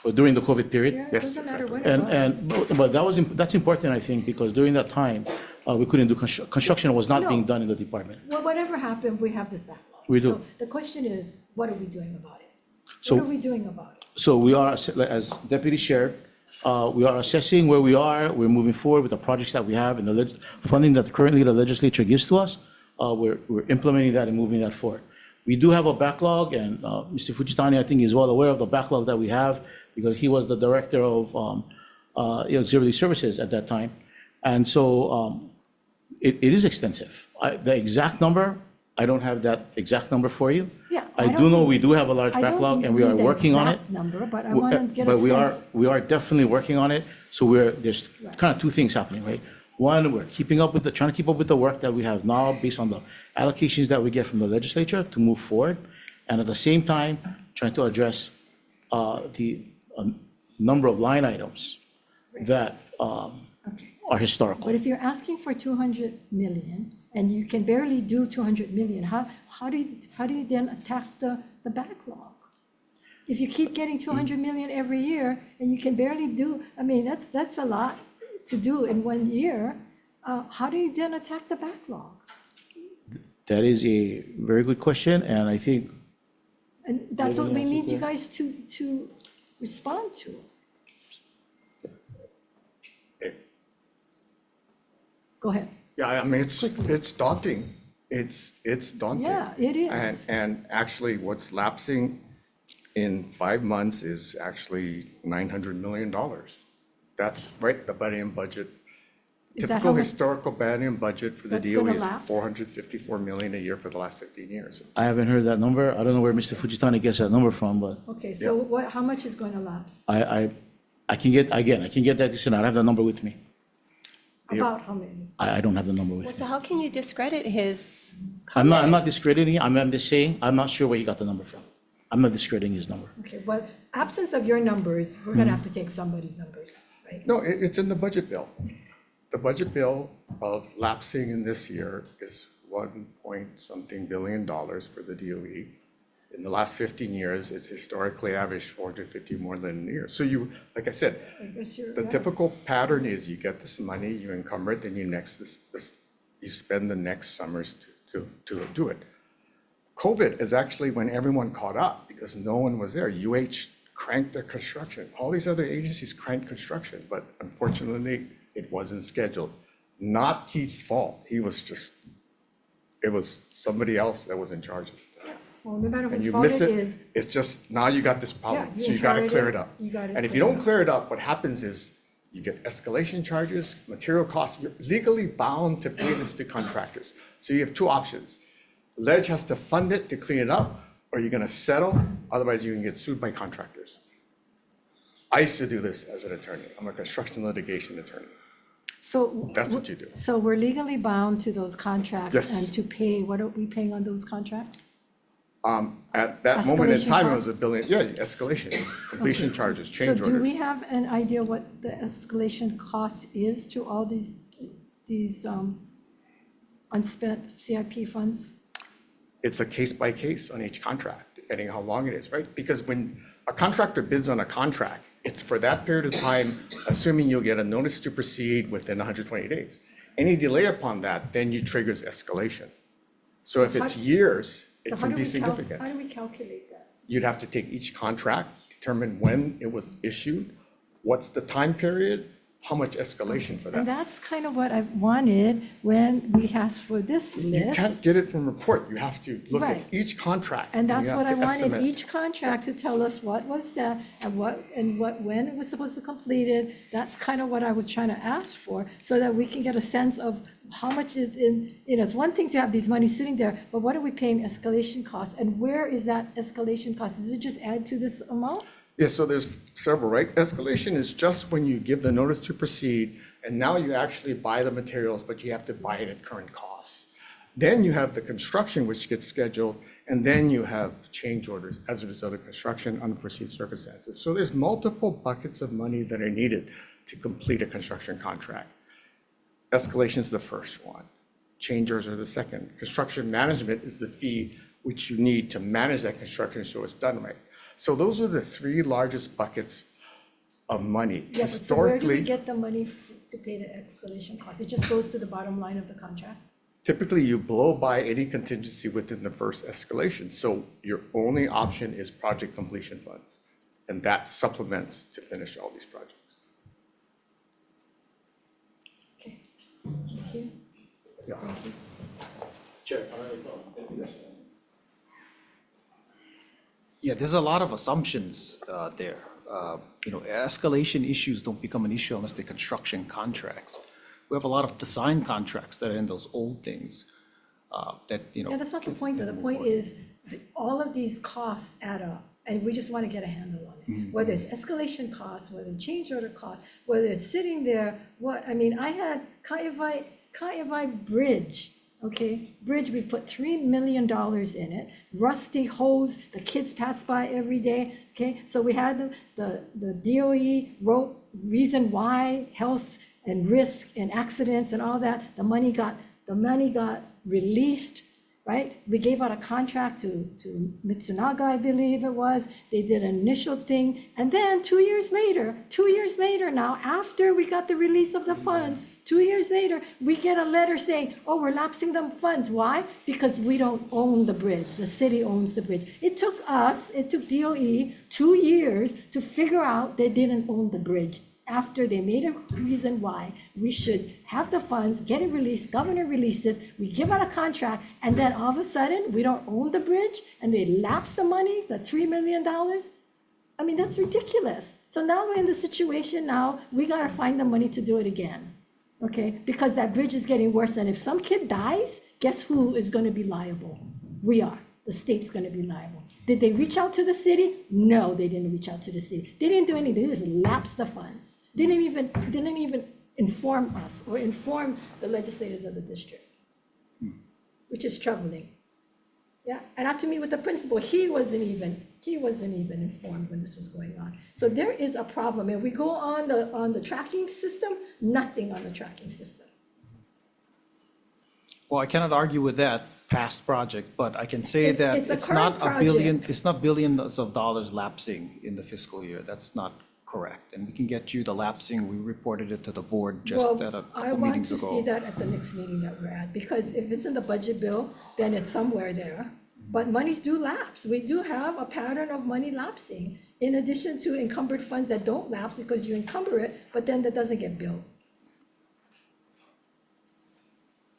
or during the COVID period. Yeah, it doesn't matter when it was. But that's important, I think, because during that time, we couldn't do, construction was not being done in the department. Well, whatever happened, we have this backlog. We do. So the question is, what are we doing about it? So- What are we doing about it? So we are, as Deputy shared, we are assessing where we are. We're moving forward with the projects that we have and the funding that currently the legislature gives to us. We're implementing that and moving that forward. We do have a backlog, and Mr. Fujitani, I think, is well aware of the backlog that we have because he was the director of auxiliary services at that time. And so it is extensive. The exact number, I don't have that exact number for you. Yeah, I don't do know think- we do have a large I don't backlog, think and we we are need the working on it. exact number, but I want to get a But sense. we are definitely working on it. So there's kind of 2 things happening, right? One, we're trying to keep up with the work that we have now based on the allocations that we get from the legislature to move forward. And at the same time, trying to address the number of line items that are historical. But if you're asking for 200 million and you can barely do 200 million, how do you then attack the backlog? If you keep getting 200 million every year and you can barely do, I mean, that's a lot to do in 1 year. How do you then attack the backlog? That is a very good question, and I think And that's what we Maybe need that's you guys to respond to. Go ahead. Yeah, I mean, it's daunting. It's daunting. Yeah, it is. And actually, what's lapsing in 5 months is actually $900 million. That's right, the Banyan budget. Is that how Typical much- historical Banyan budget for the That's DOE gonna is lapse? 454 million a year for the last 15 years. I haven't heard that number. I don't know where Mr. Fujitani gets that number from, but Okay, so what, how much is going to lapse? I can get, again, I can get that this and I have the number with me. About how many? I don't have the number with Well, me. so how can you discredit his I'm not comments? discrediting, I'm just saying, I'm not sure where he got the number from. I'm not discrediting his number. Okay, but absence of your numbers, we're gonna have to take somebody's numbers, right? No, it's in the budget bill. The budget bill of lapsing in this year is 1 point something billion for the DOE. In the last 15 years, it's historically averaged 450 more than a year. So you, like I said, I guess you're, the yeah. typical pattern is you get this money, you encumber it, then you spend the next summers to do it. COVID is actually when everyone caught up because no one was there. UH cranked their construction. All these other agencies cranked construction, but unfortunately, it wasn't scheduled. Not Keith's fault. He was just, it was somebody else that was in charge of it. Well, no matter And whose you fault miss it it, is, it's just, now you got this problem, Yeah, you so you gotta clear it inherited, up. you gotta And if you clear it don't up. clear it up, what happens is you get escalation charges, material costs, you're legally bound to pay this to contractors. So you have two options. Ledge has to fund it to clean it up, or you're gonna settle, otherwise you can get sued by contractors. I used to do this as an attorney. I'm a construction litigation attorney. so. That's what you do. So we're legally bound to those contracts Yes. and to pay, what are we paying on those contracts? At that moment in Escalation time, it costs? was $1 billion, yeah, escalation, completion charges, So change do we orders. have an idea what the escalation cost is to all these unspent CIP funds? It's a case by case on each contract, depending how long it is, right? Because when a contractor bids on a contract, it's for that period of time, assuming you'll get a notice to proceed within 120 days. Any delay upon that, then you triggers escalation. So if it's years, So it how can do be we significant. How do we calculate that? You'd have to take each contract, determine when it was issued, what's the time period, how much escalation for And that. that's kind of what I wanted when we asked for this You list. can't get it from report, you have to look at Right. each contract. And that's you have what I to wanted, estimate. each contract to tell us what was that and when it was supposed to complete it. That's kind of what I was trying to ask for, so that we can get a sense of how much is in, it's one thing to have these money sitting there, but what are we paying escalation costs? And where is that escalation cost? Does it just add to this amount? Yeah, so there's several, right? Escalation is just when you give the notice to proceed, and now you actually buy the materials, but you have to buy it at current costs. Then you have the construction, which gets scheduled, and then you have change orders as a result of construction, unforeseen circumstances. So there's multiple buckets of money that are needed to complete a construction contract. Escalation is the first one. Change orders are the second. Construction management is the fee which you need to manage that construction so it's done right. So those are the three largest buckets of money. Yeah, but so where do we Historically, get the money to pay the escalation cost? It just goes to the bottom line of the contract? typically you blow by any contingency within the first escalation. So your only option is project completion funds. And that supplements to finish all these projects. Okay, thank you. Yeah. Thank you. Chair, Yeah, there's a lot of assumptions there. Escalation issues don't become an issue unless they're construction contracts. We have a lot of design contracts that are in those old things that. Yeah, that's not the point, though. The point is, that all of these costs add up, and we just want to get a handle on it. Whether it's escalation costs, whether it's change order costs, whether it's sitting there, I had Ka'ewae Bridge, okay? Bridge, we put $3 million in it, rusty hose, the kids pass by every day, okay? So we had the DOE wrote reason why, health and risk and accidents and all that, the money got released, right? We gave out a contract to Mitsunaga, I believe it was. They did an initial thing. And then 2 years later now, after we got the release of the funds, 2 years later, we get a letter saying, oh, we're lapsing the funds. Why? Because we don't own the bridge. The city owns the bridge. It took DOE 2 years to figure out they didn't own the bridge. After they made a reason why we should have the funds, get it released, governor releases, we give out a contract, and then all of a sudden, we don't own the bridge, and they lapse the money, the $3 million? I mean, that's ridiculous. So now we're in the situation now, we gotta find the money to do it again, okay? Because that bridge is getting worse, and if some kid dies, guess who is gonna be liable? We are. The state's gonna be liable. Did they reach out to the city? No, they didn't reach out to the city. They didn't do anything, they just lapsed the funds. Didn't even inform us or inform the legislators of the district, which is troubling. Yeah, and I had to meet with the principal. He wasn't even informed when this was going on. So there is a problem. And we go on the tracking system, nothing on the tracking system. Well, I cannot argue with that past project, but I can say It's that a it's not current a billion, project. it's not billions of dollars lapsing in the fiscal year. That's not correct. And we can get you the lapsing. We reported it to the board just Well, at a I couple want meetings to see ago. that at the next meeting that we're at, because if it's in the budget bill, then it's somewhere there. But monies do lapse. We do have a pattern of money lapsing, in addition to encumbered funds that don't lapse because you encumber it, but then that doesn't get billed.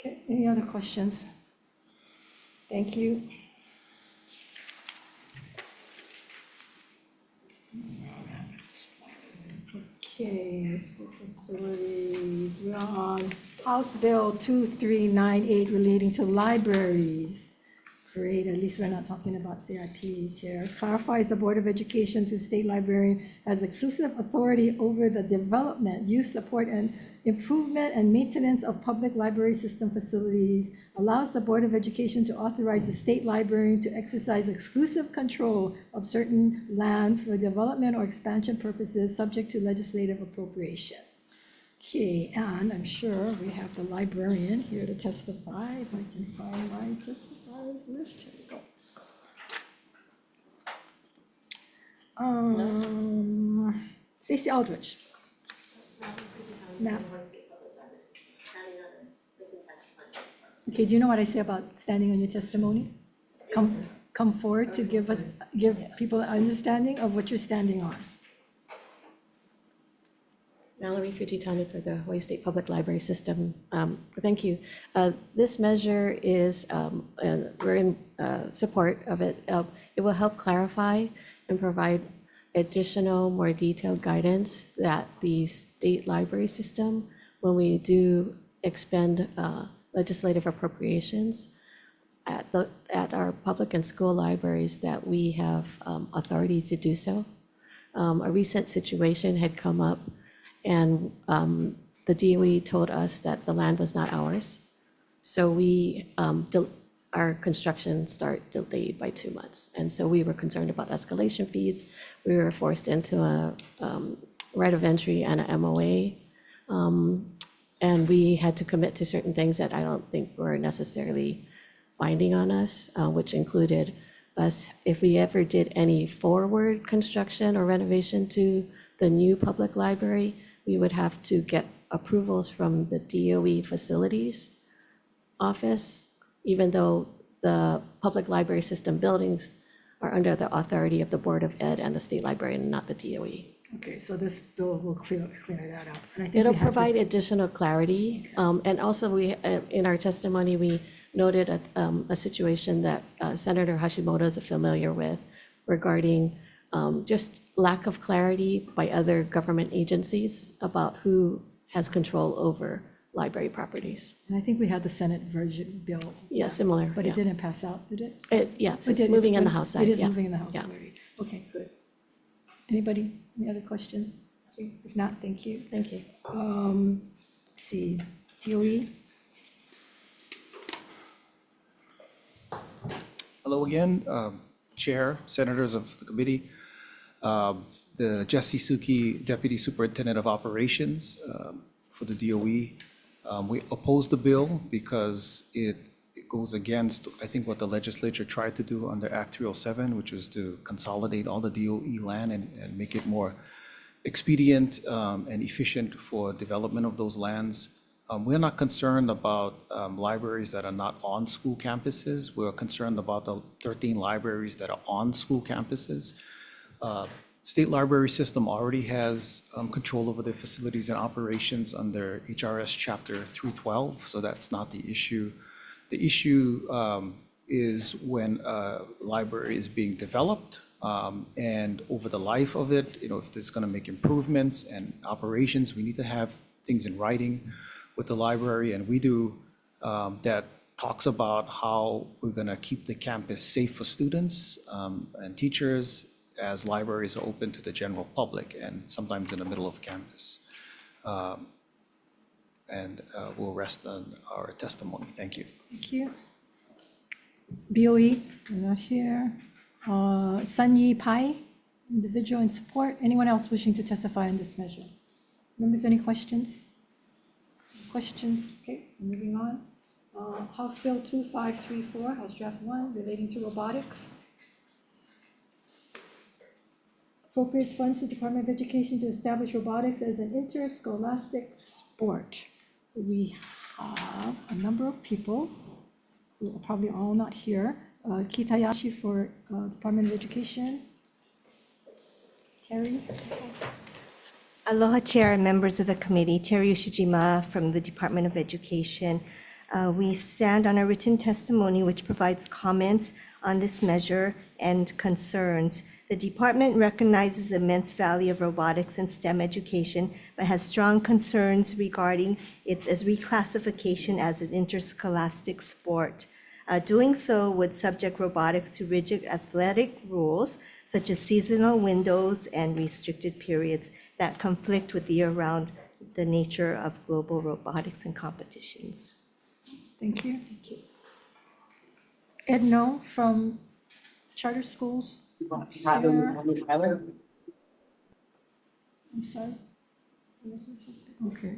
Okay, any other questions? Thank you. Okay, school facilities, we're on House Bill 2398 relating to libraries. Great, at least we're not talking about CIPs here. Clarifies the Board of Education to state librarian has exclusive authority over the development, use, support, and improvement and maintenance of public library system facilities. Allows the Board of Education to authorize the state librarian to exercise exclusive control of certain land for development or expansion purposes, subject to legislative appropriation. Okay, and I'm sure we have the librarian here to testify, if I can find my testifiers list, here we go. Stacey Aldrich. Now. Okay, do you know what I say about standing on your testimony? Come forward to give people an understanding of what you're standing on. Mallory Fujitani for the Hawaii State Public Library System. Thank you. This measure is, we're in support of it. It will help clarify and provide additional, more detailed guidance that the state library system, when we do expend legislative appropriations at our public and school libraries, that we have authority to do so. A recent situation had come up, and the DOE told us that the land was not ours. So our construction start delayed by 2 months. And so we were concerned about escalation fees. We were forced into a right of entry and a MOA. And we had to commit to certain things that I don't think were necessarily binding on us, which included us, if we ever did any forward construction or renovation to the new public library, we would have to get approvals from the DOE facilities office, even though the public library system buildings are under the authority of the Board of Ed and the state librarian, and not the DOE. Okay, so this bill will clear that up. And I think It'll we have provide this- additional clarity. And also, we, in our testimony, we noted a situation that Senator Hashimoto is familiar with regarding just lack of clarity by other government agencies about who has control over library properties. And I think we had the Senate version bill. Yeah, similar, But it yeah. didn't pass out, did it? Yeah, so It it's did, moving in the good. House side. It is yeah. moving in the House Yeah. already. Okay, good. Anybody, any other questions? Okay, if not, thank you. Thank you. Let's see, DOE? Hello again, Chair, Senators of the committee. The Jesse Suki, Deputy Superintendent of Operations for the DOE. We oppose the bill because it goes against, I think, what the legislature tried to do under Act 307, which was to consolidate all the DOE land and make it more expedient and efficient for development of those lands. We're not concerned about libraries that are not on school campuses. We're concerned about the 13 libraries that are on school campuses. State library system already has control over the facilities and operations under HRS Chapter 312, so that's not the issue. The issue is when a library is being developed And over the life of it, if there's going to make improvements and operations, we need to have things in writing with the library. And we do that talks about how we're going to keep the campus safe for students and teachers as libraries are open to the general public and sometimes in the middle of campus. And we'll rest on our testimony. Thank you. Thank you. BOE, we're not here. Sunyi Pai, individual in support. Anyone else wishing to testify on this measure? Members, any questions? Questions? Okay, moving on. House Bill 2534, House Draft 1, relating to robotics. Appropriates funds to Department of Education to establish robotics as an interscholastic sport. We have a number of people who are probably all not here. Keith Hayashi for Department of Education. Terry? Aloha Chair and members of the committee, Terry Ushijima from the Department of Education. We stand on a written testimony which provides comments on this measure and concerns. The department recognizes the immense value of robotics in STEM education, but has strong concerns regarding its reclassification as an interscholastic sport. Doing so would subject robotics to rigid athletic rules, such as seasonal windows and restricted periods that conflict with the year-round the nature of global robotics and competitions. Thank you. Thank you. Ed No from Charter Schools. Here. I'm sorry. Okay.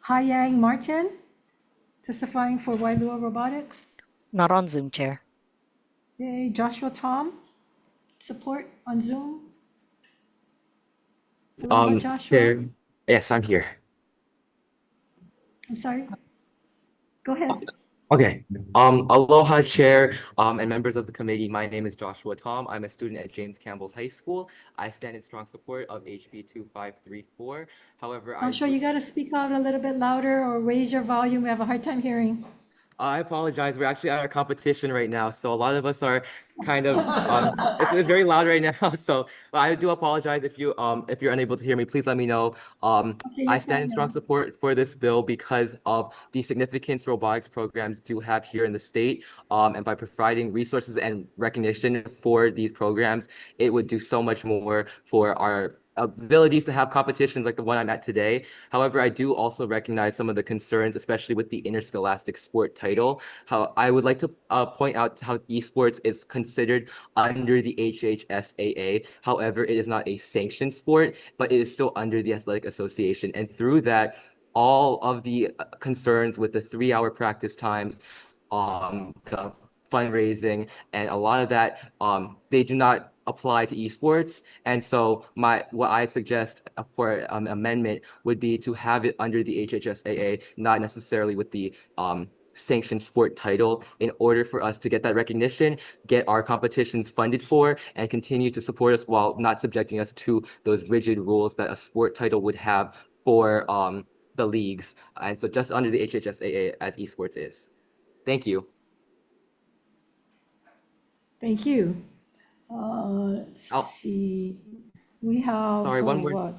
Hayang Martin, testifying for Wailua Robotics. Not on Zoom, Chair. Okay, Joshua Tom, support on Zoom. Aloha, Joshua. Chair, yes, I'm here. I'm sorry. Go ahead. Okay. Aloha, Chair, and members of the committee. My name is Joshua Tom. I'm a student at James Campbell High School. I stand in strong support of HB 2534. However, Joshua, you got to speak out a little bit louder or raise your volume. We have a hard time hearing. I apologize. We're actually at our competition right now, so a lot of us are kind of it's very loud right now. So I do apologize if you're unable to hear me. Please let me know. I stand in strong support for this bill because of the significance robotics programs do have here in the state, and by providing resources and recognition for these programs, it would do so much more for our abilities to have competitions like the one I'm at today. However, I do also recognize some of the concerns, especially with the interscholastic sport title. How I would like to point out how esports is considered under the HHSAA. However, it is not a sanctioned sport, but it is still under the Athletic Association. And through that, all of the concerns with the 3-hour practice times, the fundraising, and a lot of that, they do not apply to esports. And so what I suggest for an amendment would be to have it under the HHSAA, not necessarily with the sanctioned sport title, in order for us to get that recognition, get our competitions funded for, and continue to support us while not subjecting us to those rigid rules that a sport title would have for the leagues. And so just under the HHSAA as esports is. Thank you. Thank you. Let's see. We have. Sorry, one more.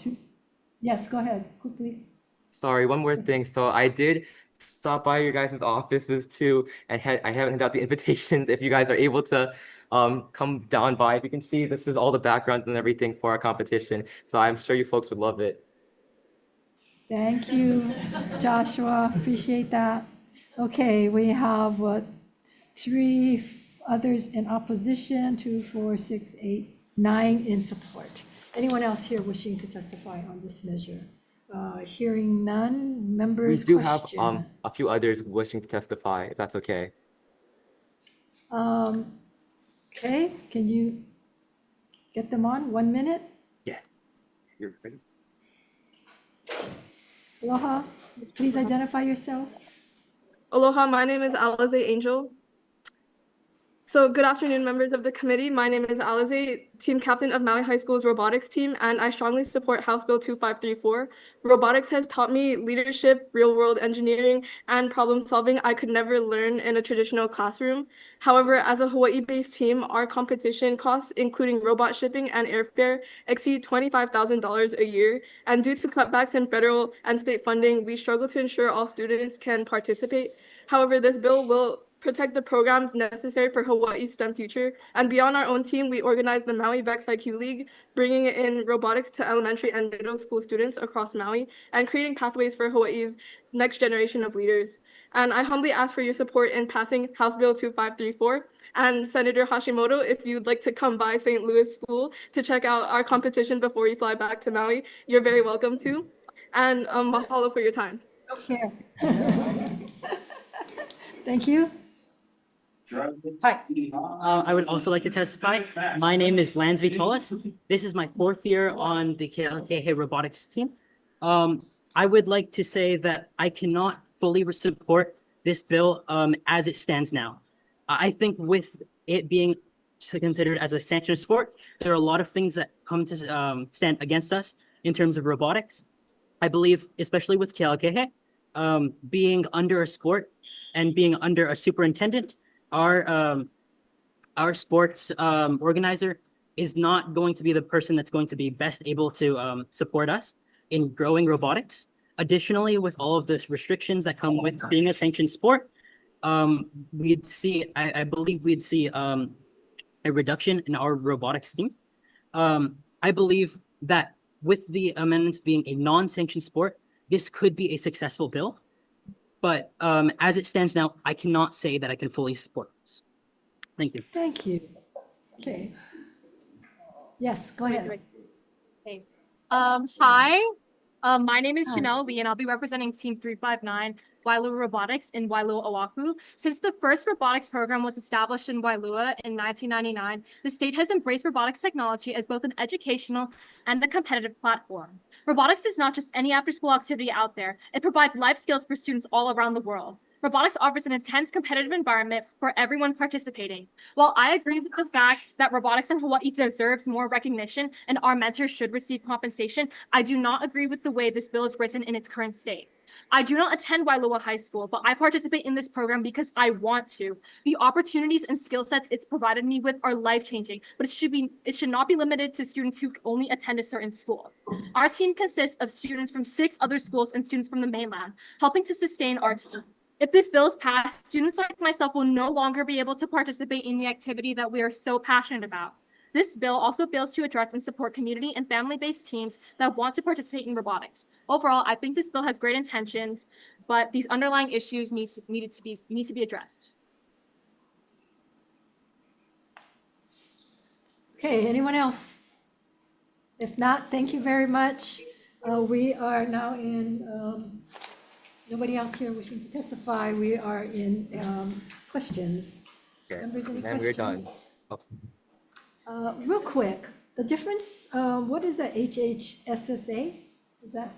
Yes, go ahead, quickly. Sorry, one more thing. So I did stop by your guys' offices too, and I haven't handed out the invitations. If you guys are able to come down by, if you can see, this is all the backgrounds and everything for our competition. So I'm sure you folks would love it. Thank you, Joshua. Appreciate that. Okay, we have 3 others in opposition, 2, 4, 6, 8, 9 in support. Anyone else here wishing to testify on this measure? Hearing none, members. We do have a few others wishing to testify, if that's okay. Okay, can you get them on? 1 minute? Yes. You're ready? Aloha, please identify yourself. Aloha, my name is Alize Angel. So good afternoon, members of the committee. My name is Alize, team captain of Maui High School's robotics team, and I strongly support House Bill 2534. Robotics has taught me leadership, real-world engineering, and problem solving I could never learn in a traditional classroom. However, as a Hawaii-based team, our competition costs, including robot shipping and airfare, exceed $25,000 a year, and due to cutbacks in federal and state funding, we struggle to ensure all students can participate. However, this bill will protect the programs necessary for Hawaii's STEM future. And beyond our own team, we organize the Maui Vex IQ League, bringing in robotics to elementary and middle school students across Maui and creating pathways for Hawaii's next generation of leaders. And I humbly ask for your support in passing House Bill 2534. And Senator Hashimoto, if you'd like to come by St. Louis School to check out our competition before you fly back to Maui, you're very welcome to. And mahalo for your time. Fair. Thank you. Hi, I would also like to testify. My name is Lance Vitolas. This is my 4th year on the KLKH robotics team. I would like to say that I cannot fully support this bill as it stands now. I think with it being considered as a sanctioned sport, there are a lot of things that come to stand against us in terms of robotics. I believe, especially with KLKH, being under a sport and being under a superintendent, our sports organizer is not going to be the person that's going to be best able to support us in growing robotics. Additionally, with all of the restrictions that come with being a sanctioned sport, we'd see, I believe we'd see a reduction in our robotics team. I believe that with the amendments being a non-sanctioned sport, this could be a successful bill. But as it stands now, I cannot say that I can fully support this. Thank you. Thank you. Okay. Yes, go ahead. Hey. Hi, my name is Hi. Chanel Lee, and I'll be representing Team 359, Wailua Robotics in Wailua, Oahu. Since the first robotics program was established in Wailua in 1999, the state has embraced robotics technology as both an educational and a competitive platform. Robotics is not just any after-school activity out there. It provides life skills for students all around the world. Robotics offers an intense competitive environment for everyone participating. While I agree with the fact that robotics in Hawaii deserves more recognition and our mentors should receive compensation, I do not agree with the way this bill is written in its current state. I do not attend Wailua High School, but I participate in this program because I want to. The opportunities and skill sets it's provided me with are life-changing, but it should not be limited to students who only attend a certain school. Our team consists of students from 6 other schools and students from the mainland, helping to sustain our team. If this bill is passed, students like myself will no longer be able to participate in the activity that we are so passionate about. This bill also fails to address and support community and family-based teams that want to participate in robotics. Overall, I think this bill has great intentions, but these underlying issues need to be addressed. Okay, anyone else? If not, thank you very much. We are now in, nobody else here wishing to testify. We are in questions. Members, any And we're done. questions? Real quick, the difference, what is the HHSSA? Is that?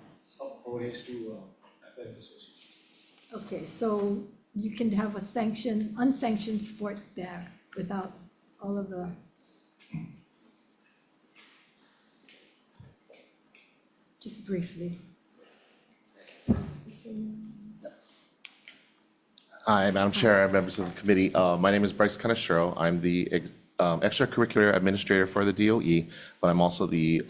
Okay, so you can have a unsanctioned sport there without all of the. Just briefly. Hi, Madam Chair and members of the committee. My name is Bryce Kaneshiro. I'm the extracurricular administrator for the DOE, but I'm also the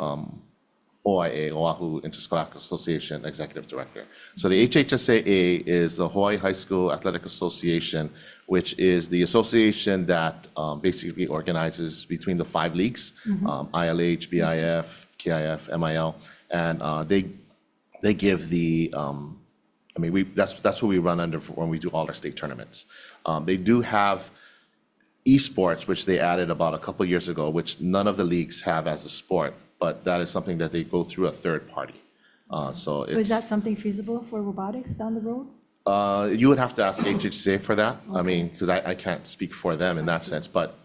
OIA, Oahu Interscholastic Association Executive Director. So the HHSAA is the Hawaii High School Athletic Association, which is the association that basically organizes between the 5 leagues, ILH, BIF, KIF, MIL, and they give the, that's what we run under when we do all our state tournaments. They do have esports, which they added about a couple of years ago, which none of the leagues have as a sport, but that is something that they go through a third party. So is that something feasible for robotics down the road? You would have to ask HHCA for that. I mean, because I can't speak for them in that sense, but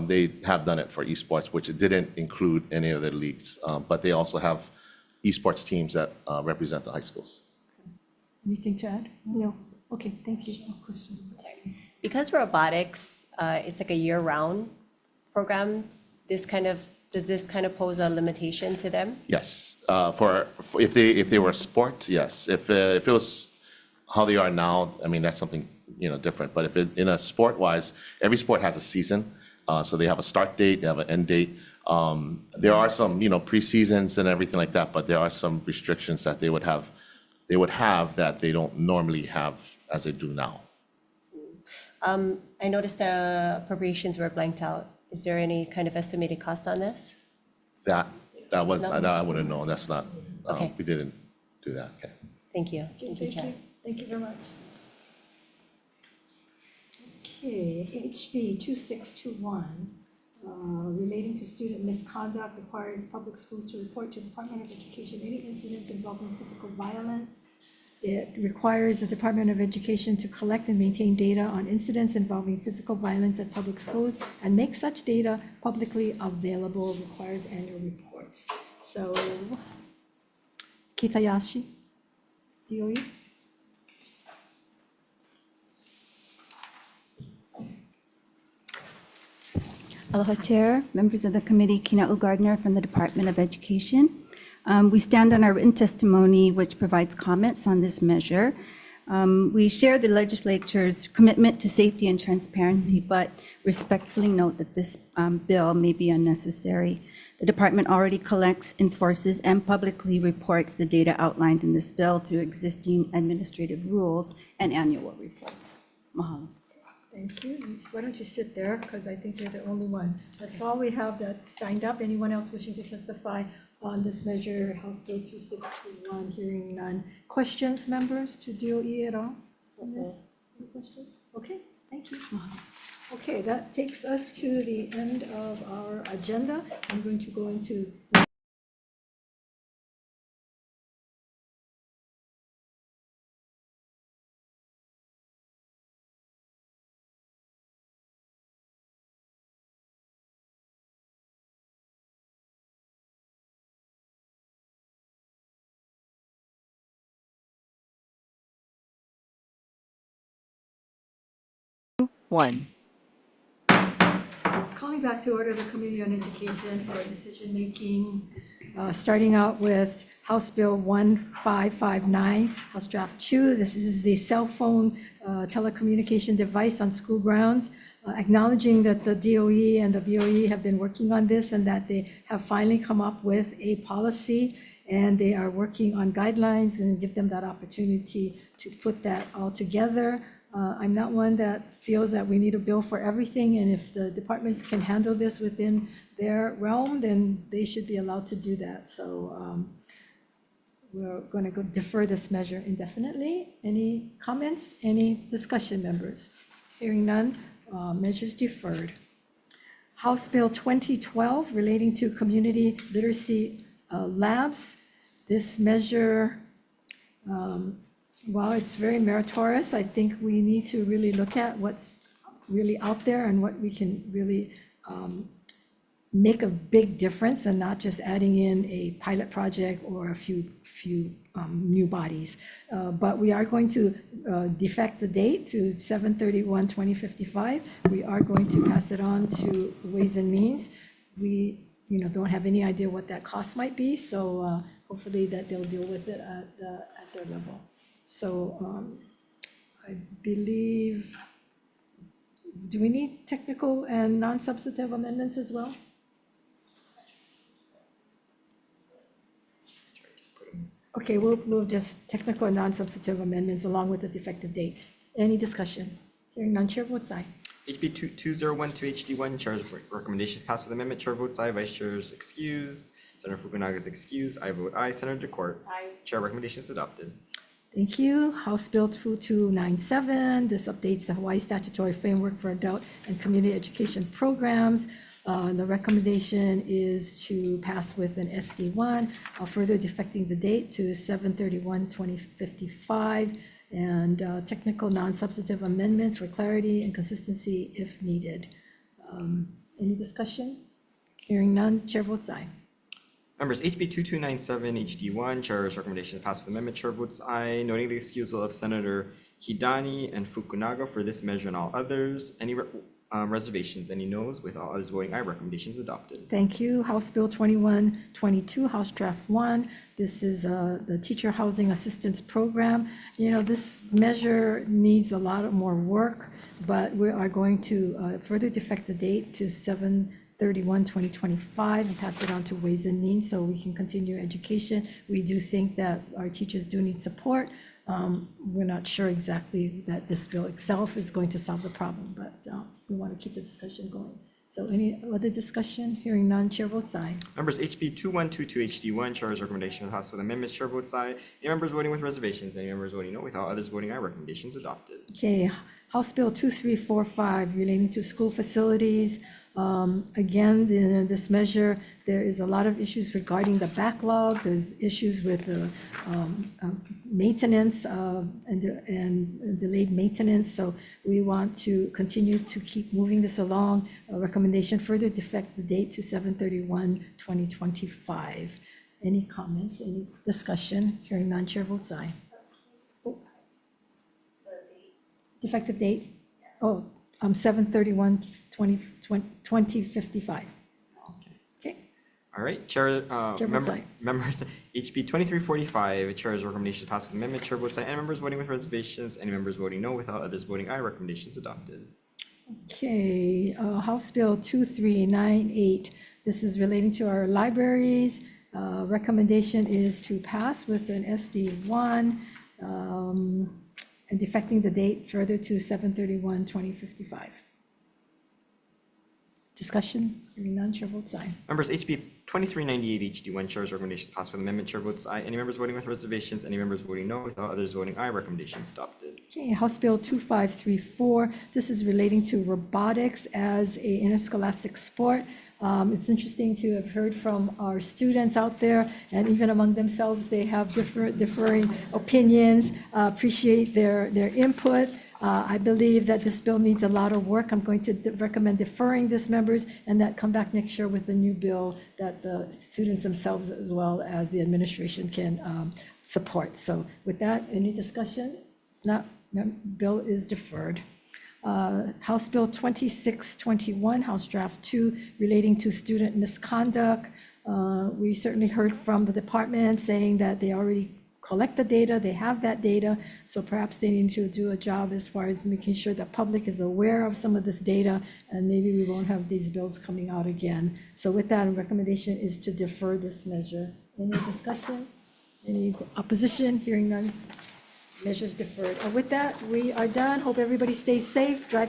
they have done it for esports, which it didn't include any of the leagues. But they also have esports teams that represent the high schools. Anything to add? No. Okay, thank you. because robotics, it's like a year-round program, does this kind of pose a limitation to them? Yes, for if they were a sport, yes. If it was how they are now, I mean, that's something, different. But if in a sport-wise, every sport has a season. So they have a start date, they have an end date. There are some, pre-seasons and everything like that, but there are some restrictions that they would have that they don't normally have as they do now. I noticed the appropriations were blanked out. Is there any kind of estimated cost on this? That was, No? I wouldn't know, that's not, Okay. we didn't do that, okay. Thank you. Thank you, Chair. Thank you very much. Okay, HB 2621, relating to student misconduct, requires public schools to report to the Department of Education any incidents involving physical violence. It requires the Department of Education to collect and maintain data on incidents involving physical violence at public schools and make such data publicly available, requires annual reports. So, Kitayashi, DOE? Aloha Chair, members of the committee, Kina'u Gardner from the Department of Education. We stand on our written testimony, which provides comments on this measure. We share the legislature's commitment to safety and transparency, but respectfully note that this bill may be unnecessary. The department already collects, enforces, and publicly reports the data outlined in this bill through existing administrative rules and annual reports. Mahalo. Thank you. Why don't you sit there, because I think you're the only one. That's all we have that's signed up. Anyone else wishing to testify on this measure, House Bill 2621, hearing none. Questions, members, to DOE at all on this? Any questions? Okay, thank you. Okay, that takes us to the end of our agenda. I'm going to go into One. calling back to order the Committee on Education for decision-making, starting out with House Bill 1559, House Draft 2. This is the cell phone telecommunication device on school grounds, acknowledging that the DOE and the BOE have been working on this and that they have finally come up with a policy, and they are working on guidelines and give them that opportunity to put that all together. I'm not one that feels that we need a bill for everything, and if the departments can handle this within their realm, then they should be allowed to do that. So we're going to defer this measure indefinitely. Any comments? Any discussion, members? Hearing none, measures deferred. House Bill 2012 relating to community literacy labs. This measure, while it's very meritorious, I think we need to really look at what's really out there and what we can really make a big difference, and not just adding in a pilot project or a few new bodies. But we are going to defect the date to 7/31/2055. We are going to pass it on to Ways and Means. We don't have any idea what that cost might be, so hopefully that they'll deal with it at their level. So I believe, do we need technical and non-substantive amendments as well? Okay, we'll just technical and non-substantive amendments along with the defective date. Any discussion? Hearing none, chair votes aye. HB 2012 HD1, Chair's recommendations passed with amendment. Chair votes aye, Vice Chair's excused. Senator Fukunaga is excused. I vote aye. Senator DeCourt. Aye. Chair recommendations adopted. Thank you. House Bill 2297, this updates the Hawaii statutory framework for adult and community education programs. The recommendation is to pass with an SD1, further defecting the date to 7/31/2055, and technical non-substantive amendments for clarity and consistency if needed. Any discussion? Hearing none, chair votes aye. Members, HB 2297 HD1, Chair's recommendation to pass with amendment. Chair votes aye, noting the excusal of Senator Hidani, and Fukunaga for this measure and all others. Any reservations? Any noes? With all others voting aye, recommendations adopted. Thank you. House Bill 2122, House Draft 1. This is the Teacher Housing Assistance Program. You know, this measure needs a lot of more work, but we are going to further defect the date to 7/31/2025 and pass it on to Ways and Means so we can continue education. We do think that our teachers do need support. We're not sure exactly that this bill itself is going to solve the problem, but we want to keep the discussion going. So any other discussion? Hearing none, chair votes aye. Members, HB 2122 HD1, Chair's recommendation of the House with amendments, chair votes aye. Any members voting with reservations? Any members voting no? With all others voting aye, recommendations adopted. Okay, House Bill 2345 relating to school facilities. Again, in this measure, there is a lot of issues regarding the backlog. There's issues with the maintenance and delayed maintenance. So we want to continue to keep moving this along. A recommendation further defect the date to 7/31/2025. Any comments, any discussion? Hearing none, chair votes aye. Defective date? Oh, 7/31/2055. Okay. All right, Chair, Chair votes aye. members, HB 2345, Chair's recommendation to pass with amendment, chair votes aye. Any members voting with reservations? Any members voting no? Without others voting aye, recommendations adopted. Okay, House Bill 2398. This is relating to our libraries. Recommendation is to pass with an SD1 and defecting the date further to 7/31/2055. Discussion? Hearing none, chair votes aye. Members, HB 2398 HD1, Chair's recommendation to pass with amendment, chair votes aye. Any members voting with reservations? Any members voting no? Without others voting aye, recommendations adopted. Okay, House Bill 2534. This is relating to robotics as a interscholastic sport. It's interesting to have heard from our students out there, and even among themselves, they have differing opinions. Appreciate their input. I believe that this bill needs a lot of work. I'm going to recommend deferring this, members, and that come back next year with a new bill that the students themselves as well as the administration can support. So with that, any discussion? If not, bill is deferred. House Bill 2621, House Draft 2, relating to student misconduct. We certainly heard from the department saying that they already collect the data, they have that data, so perhaps they need to do a job as far as making sure the public is aware of some of this data, and maybe we won't have these bills coming out again. So with that, a recommendation is to defer this measure. Any discussion? Any opposition? Hearing none. Measures deferred. With that, we are done. Hope everybody stays safe. Drive